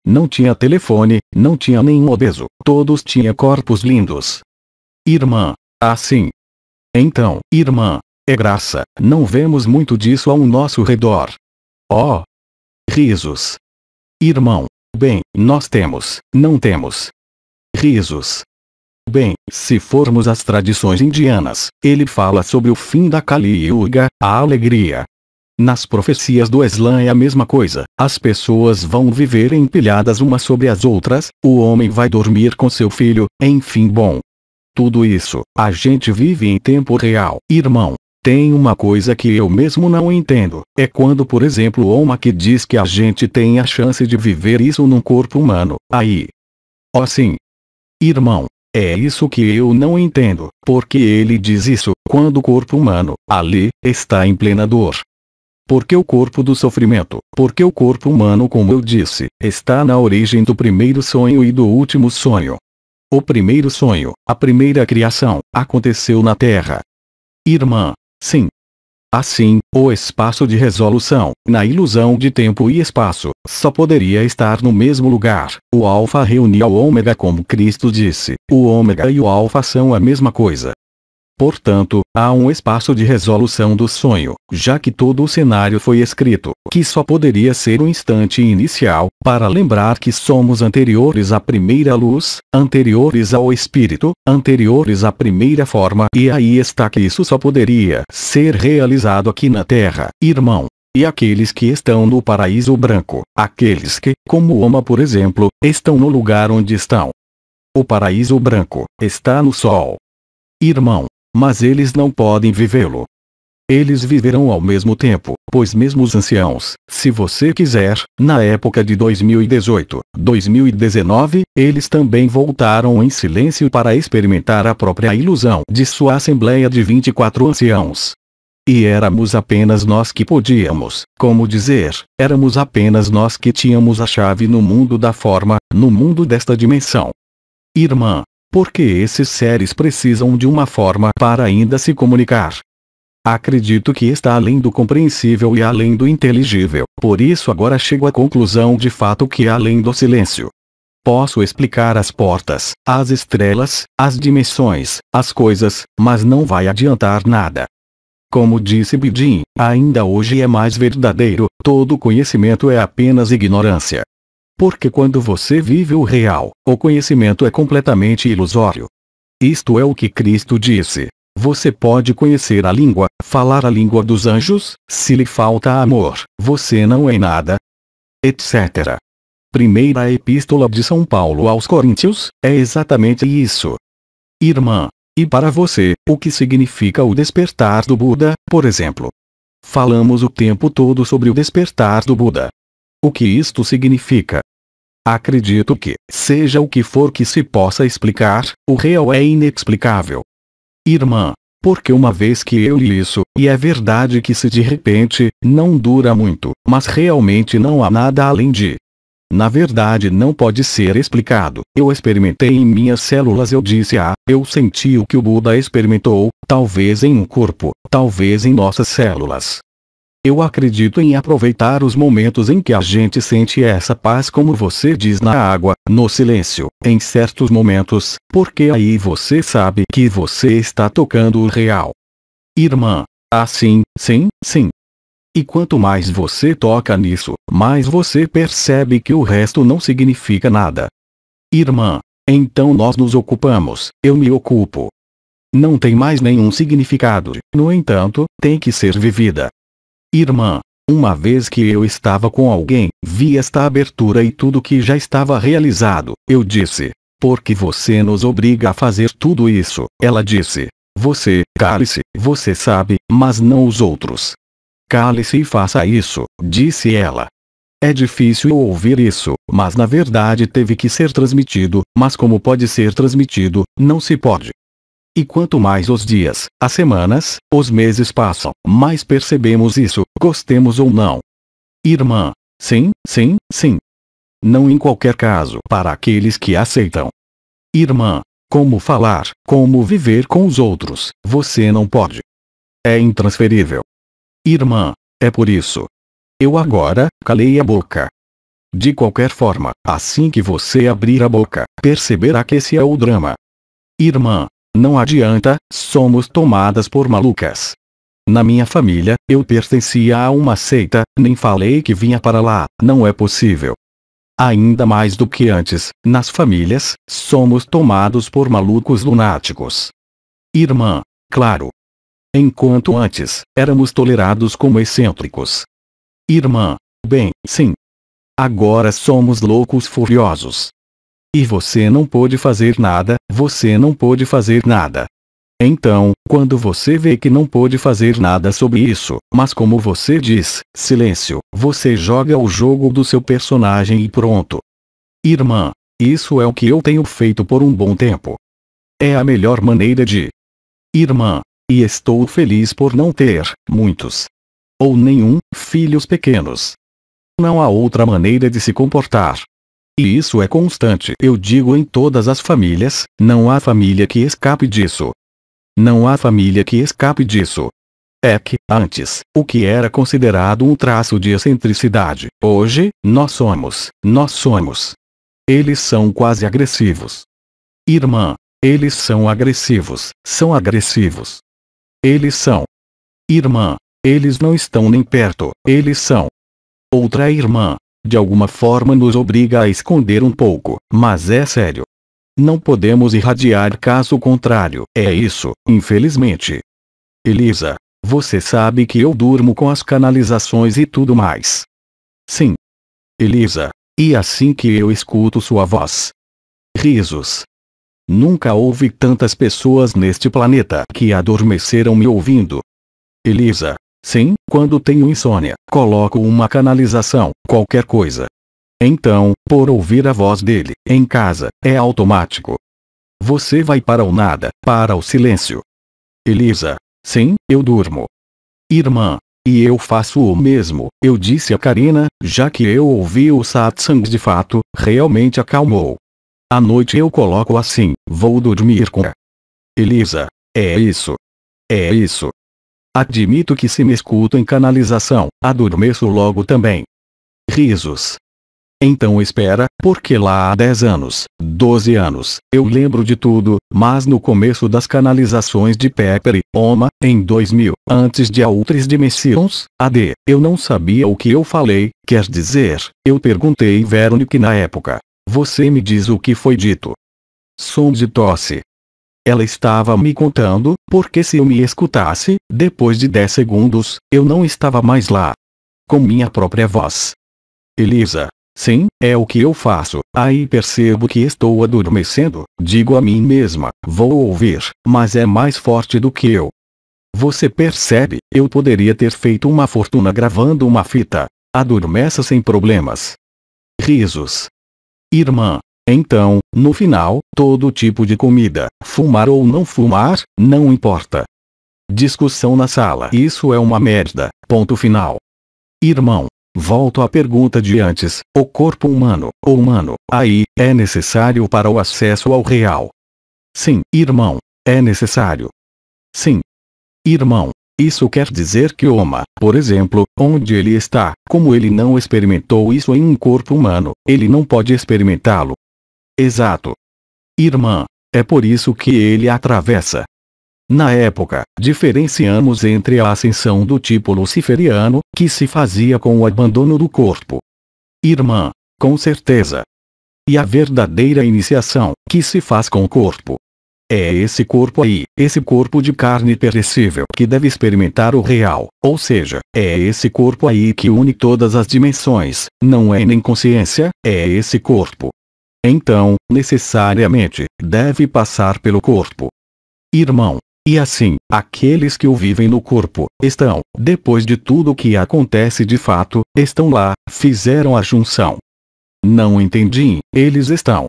Não tinha telefone, não tinha nenhum obeso, todos tinham corpos lindos. Irmã, assim. Então, irmã, é graça, não vemos muito disso ao nosso redor. Oh! Risos. Irmão, bem, nós temos, não temos. Risos. Bem, se formos às tradições indianas, ele fala sobre o fim da Kali Yuga, a alegria. Nas profecias do Islã é a mesma coisa, as pessoas vão viver empilhadas umas sobre as outras, o homem vai dormir com seu filho, enfim bom. Tudo isso, a gente vive em tempo real, irmão. Tem uma coisa que eu mesmo não entendo, é quando por exemplo o Omak diz que a gente tem a chance de viver isso num corpo humano, aí. Oh sim. Irmão. É isso que eu não entendo, porque ele diz isso, quando o corpo humano, ali, está em plena dor. Porque o corpo do sofrimento, porque o corpo humano, como eu disse, está na origem do primeiro sonho e do último sonho. O primeiro sonho, a primeira criação, aconteceu na Terra. Irmã, sim. Assim, o espaço de resolução, na ilusão de tempo e espaço, só poderia estar no mesmo lugar. O alfa reúne ao ômega como Cristo disse, o ômega e o alfa são a mesma coisa. Portanto, há um espaço de resolução do sonho, já que todo o cenário foi escrito, que só poderia ser um instante inicial, para lembrar que somos anteriores à primeira luz, anteriores ao espírito, anteriores à primeira forma, e aí está que isso só poderia ser realizado aqui na Terra, irmão. E aqueles que estão no paraíso branco, aqueles que, como Oma por exemplo, estão no lugar onde estão. O paraíso branco está no sol. Irmão. Mas eles não podem vivê-lo. Eles viverão ao mesmo tempo, pois mesmo os anciãos, se você quiser, na época de 2018, 2019, eles também voltaram em silêncio para experimentar a própria ilusão de sua assembleia de 24 anciãos. E éramos apenas nós que podíamos, como dizer, éramos apenas nós que tínhamos a chave no mundo da forma, no mundo desta dimensão. Irmã. Porque esses seres precisam de uma forma para ainda se comunicar. Acredito que está além do compreensível e além do inteligível, por isso agora chego à conclusão de fato que além do silêncio. Posso explicar as portas, as estrelas, as dimensões, as coisas, mas não vai adiantar nada. Como disse Bidin, ainda hoje é mais verdadeiro, todo conhecimento é apenas ignorância. Porque quando você vive o real, o conhecimento é completamente ilusório. Isto é o que Cristo disse. Você pode conhecer a língua, falar a língua dos anjos, se lhe falta amor, você não é nada. Etc. Primeira Epístola de São Paulo aos Coríntios, é exatamente isso. Irmã, e para você, o que significa o despertar do Buda, por exemplo? Falamos o tempo todo sobre o despertar do Buda. O que isto significa? Acredito que, seja o que for que se possa explicar, o real é inexplicável. Irmã, porque uma vez que eu li isso, e é verdade que se de repente, não dura muito, mas realmente não há nada além de. Na verdade não pode ser explicado. Eu experimentei em minhas células, eu disse eu senti o que o Buda experimentou, talvez em um corpo, talvez em nossas células. Eu acredito em aproveitar os momentos em que a gente sente essa paz, como você diz, na água, no silêncio, em certos momentos, porque aí você sabe que você está tocando o real. Irmã, assim, sim, sim. E quanto mais você toca nisso, mais você percebe que o resto não significa nada. Irmã, então nós nos ocupamos, eu me ocupo. Não tem mais nenhum significado, no entanto, tem que ser vivida. Irmã, uma vez que eu estava com alguém, vi esta abertura e tudo que já estava realizado, eu disse, porque você nos obriga a fazer tudo isso, ela disse, você, cale-se, você sabe, mas não os outros. Cale-se e faça isso, disse ela. É difícil ouvir isso, mas na verdade teve que ser transmitido, mas como pode ser transmitido, não se pode. E quanto mais os dias, as semanas, os meses passam, mais percebemos isso, gostemos ou não. Irmã. Sim, sim, sim. Não em qualquer caso para aqueles que aceitam. Irmã. Como falar, como viver com os outros, você não pode. É intransferível. Irmã. É por isso. Eu agora calei a boca. De qualquer forma, assim que você abrir a boca, perceberá que esse é o drama. Irmã. Não adianta, somos tomadas por malucas. Na minha família, eu pertencia a uma seita, nem falei que vinha para lá, não é possível. Ainda mais do que antes, nas famílias, somos tomados por malucos lunáticos. Irmã. Claro. Enquanto antes, éramos tolerados como excêntricos. Irmã. Bem, sim. Agora somos loucos furiosos. E você não pôde fazer nada, você não pôde fazer nada. Então, quando você vê que não pôde fazer nada sobre isso, mas como você diz, silêncio, você joga o jogo do seu personagem e pronto. Irmã, isso é o que eu tenho feito por um bom tempo. É a melhor maneira de. Irmã, e estou feliz por não ter, muitos. Ou nenhum, filhos pequenos. Não há outra maneira de se comportar. E isso é constante. Eu digo em todas as famílias, não há família que escape disso. Não há família que escape disso. É que, antes, o que era considerado um traço de excentricidade, hoje, nós somos. Eles são quase agressivos. Irmã, eles são agressivos, são agressivos. Eles são. Irmã, eles não estão nem perto, eles são. Outra irmã, de alguma forma nos obriga a esconder um pouco, mas é sério. Não podemos irradiar caso contrário, é isso, infelizmente. Elisa, você sabe que eu durmo com as canalizações e tudo mais. Sim. Elisa, e assim que eu escuto sua voz. Risos. Nunca houve tantas pessoas neste planeta que adormeceram me ouvindo. Elisa, sim, quando tenho insônia, coloco uma canalização, qualquer coisa. Então, por ouvir a voz dele, em casa, é automático. Você vai para o nada, para o silêncio. Elisa, sim, eu durmo. Irmã, e eu faço o mesmo, eu disse a Karina, já que eu ouvi o satsang de fato, realmente acalmou. À noite eu coloco assim, vou dormir com a. Elisa, é isso. É isso. Admito que se me escuto em canalização, adormeço logo também. Risos. Então espera, porque lá há 10 anos, 12 anos, eu lembro de tudo, mas no começo das canalizações de Pepper e Oma, em 2000, antes de Outras Dimensões, AD, eu não sabia o que eu falei, quer dizer, eu perguntei Veronique na época. Você me diz o que foi dito. Som de tosse. Ela estava me contando, porque se eu me escutasse, depois de 10 segundos, eu não estava mais lá. Com minha própria voz. Elisa. Sim, é o que eu faço. Aí percebo que estou adormecendo, digo a mim mesma, vou ouvir, mas é mais forte do que eu. Você percebe, eu poderia ter feito uma fortuna gravando uma fita. Adormeça sem problemas. Risos. Irmã. Então, no final, todo tipo de comida, fumar ou não fumar, não importa. Discussão na sala. Isso é uma merda, ponto final. Irmão. Volto à pergunta de antes, o corpo humano, aí, é necessário para o acesso ao real. Sim, irmão, é necessário. Sim. Irmão, isso quer dizer que Oma, por exemplo, onde ele está, como ele não experimentou isso em um corpo humano, ele não pode experimentá-lo. Exato. Irmã, é por isso que ele atravessa. Na época, diferenciamos entre a ascensão do tipo luciferiano, que se fazia com o abandono do corpo. Irmã, com certeza. E a verdadeira iniciação, que se faz com o corpo. É esse corpo aí, esse corpo de carne perecível que deve experimentar o real, ou seja, é esse corpo aí que une todas as dimensões, não é nem consciência, é esse corpo. Então, necessariamente, deve passar pelo corpo. Irmão. E assim, aqueles que o vivem no corpo, estão, depois de tudo o que acontece de fato, estão lá, fizeram a junção. Não entendi, eles estão.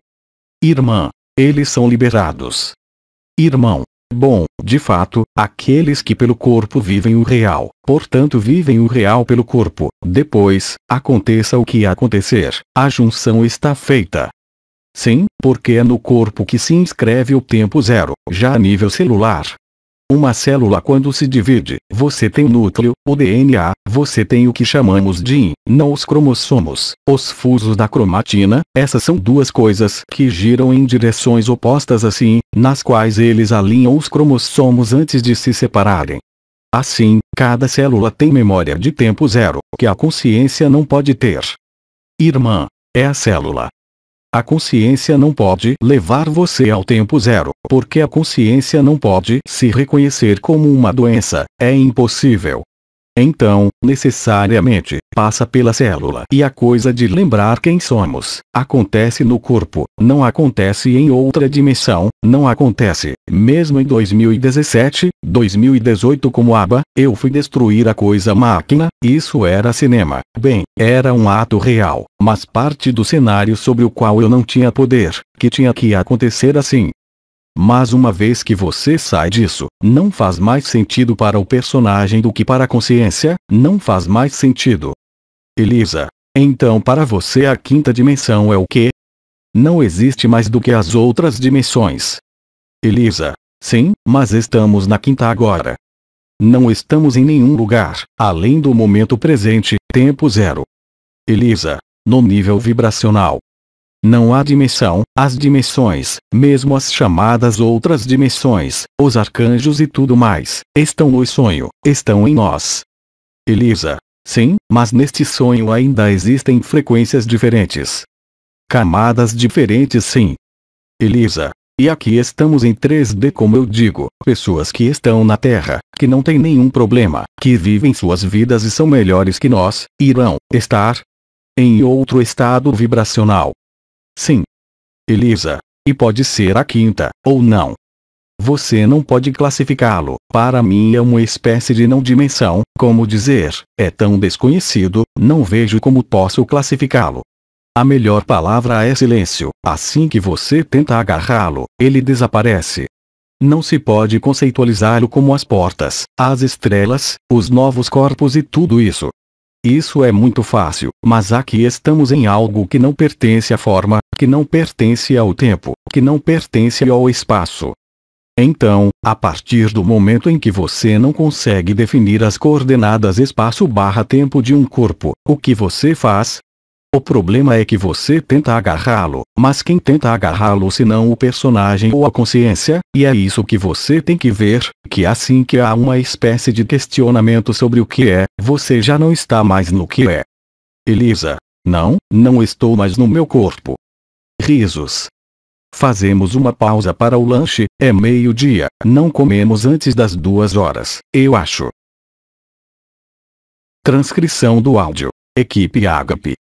Irmã, eles são liberados. Irmão, Bom, de fato, aqueles que pelo corpo vivem o real, portanto vivem o real pelo corpo. Depois, aconteça o que acontecer, a junção está feita. Sim, porque é no corpo que se inscreve o tempo zero, já a nível celular. Uma célula quando se divide, você tem o núcleo, o DNA, você tem o que chamamos de yin, não os cromossomos, os fusos da cromatina, essas são duas coisas que giram em direções opostas assim, nas quais eles alinham os cromossomos antes de se separarem. Assim, cada célula tem memória de tempo zero, que a consciência não pode ter. Irmã, é a célula. A consciência não pode levar você ao tempo zero, porque a consciência não pode se reconhecer como uma doença, é impossível. Então, necessariamente, passa pela célula. E a coisa de lembrar quem somos, acontece no corpo, não acontece em outra dimensão, não acontece. Mesmo em 2017, 2018 como ABBA, eu fui destruir a coisa máquina, isso era cinema. Bem, era um ato real, mas parte do cenário sobre o qual eu não tinha poder, que tinha que acontecer assim. Mas uma vez que você sai disso, não faz mais sentido para o personagem do que para a consciência, não faz mais sentido. Elisa, então para você a quinta dimensão é o quê? Não existe mais do que as outras dimensões. Elisa, sim, mas estamos na quinta agora. Não estamos em nenhum lugar, além do momento presente, tempo zero. Elisa, no nível vibracional. Não há dimensão, as dimensões, mesmo as chamadas outras dimensões, os arcanjos e tudo mais, estão no sonho, estão em nós. Elisa, sim, mas neste sonho ainda existem frequências diferentes. Camadas diferentes sim. Elisa, e aqui estamos em 3D como eu digo, pessoas que estão na Terra, que não têm nenhum problema, que vivem suas vidas e são melhores que nós, irão estar em outro estado vibracional. Sim. Elisa, e pode ser a quinta, ou não. Você não pode classificá-lo, para mim é uma espécie de não dimensão, como dizer, é tão desconhecido, não vejo como posso classificá-lo. A melhor palavra é silêncio, assim que você tenta agarrá-lo, ele desaparece. Não se pode conceitualizá-lo como as portas, as estrelas, os novos corpos e tudo isso. Isso é muito fácil, mas aqui estamos em algo que não pertence à forma, que não pertence ao tempo, que não pertence ao espaço. Então, a partir do momento em que você não consegue definir as coordenadas espaço/tempo de um corpo, o que você faz? O problema é que você tenta agarrá-lo, mas quem tenta agarrá-lo senão o personagem ou a consciência, e é isso que você tem que ver, que assim que há uma espécie de questionamento sobre o que é, você já não está mais no que é. Elisa, não estou mais no meu corpo. Risos. Fazemos uma pausa para o lanche, é meio-dia, não comemos antes das 2 horas, eu acho. Transcrição do áudio. Equipe Ágape.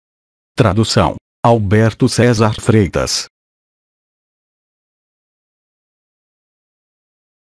Tradução: Alberto César Freitas.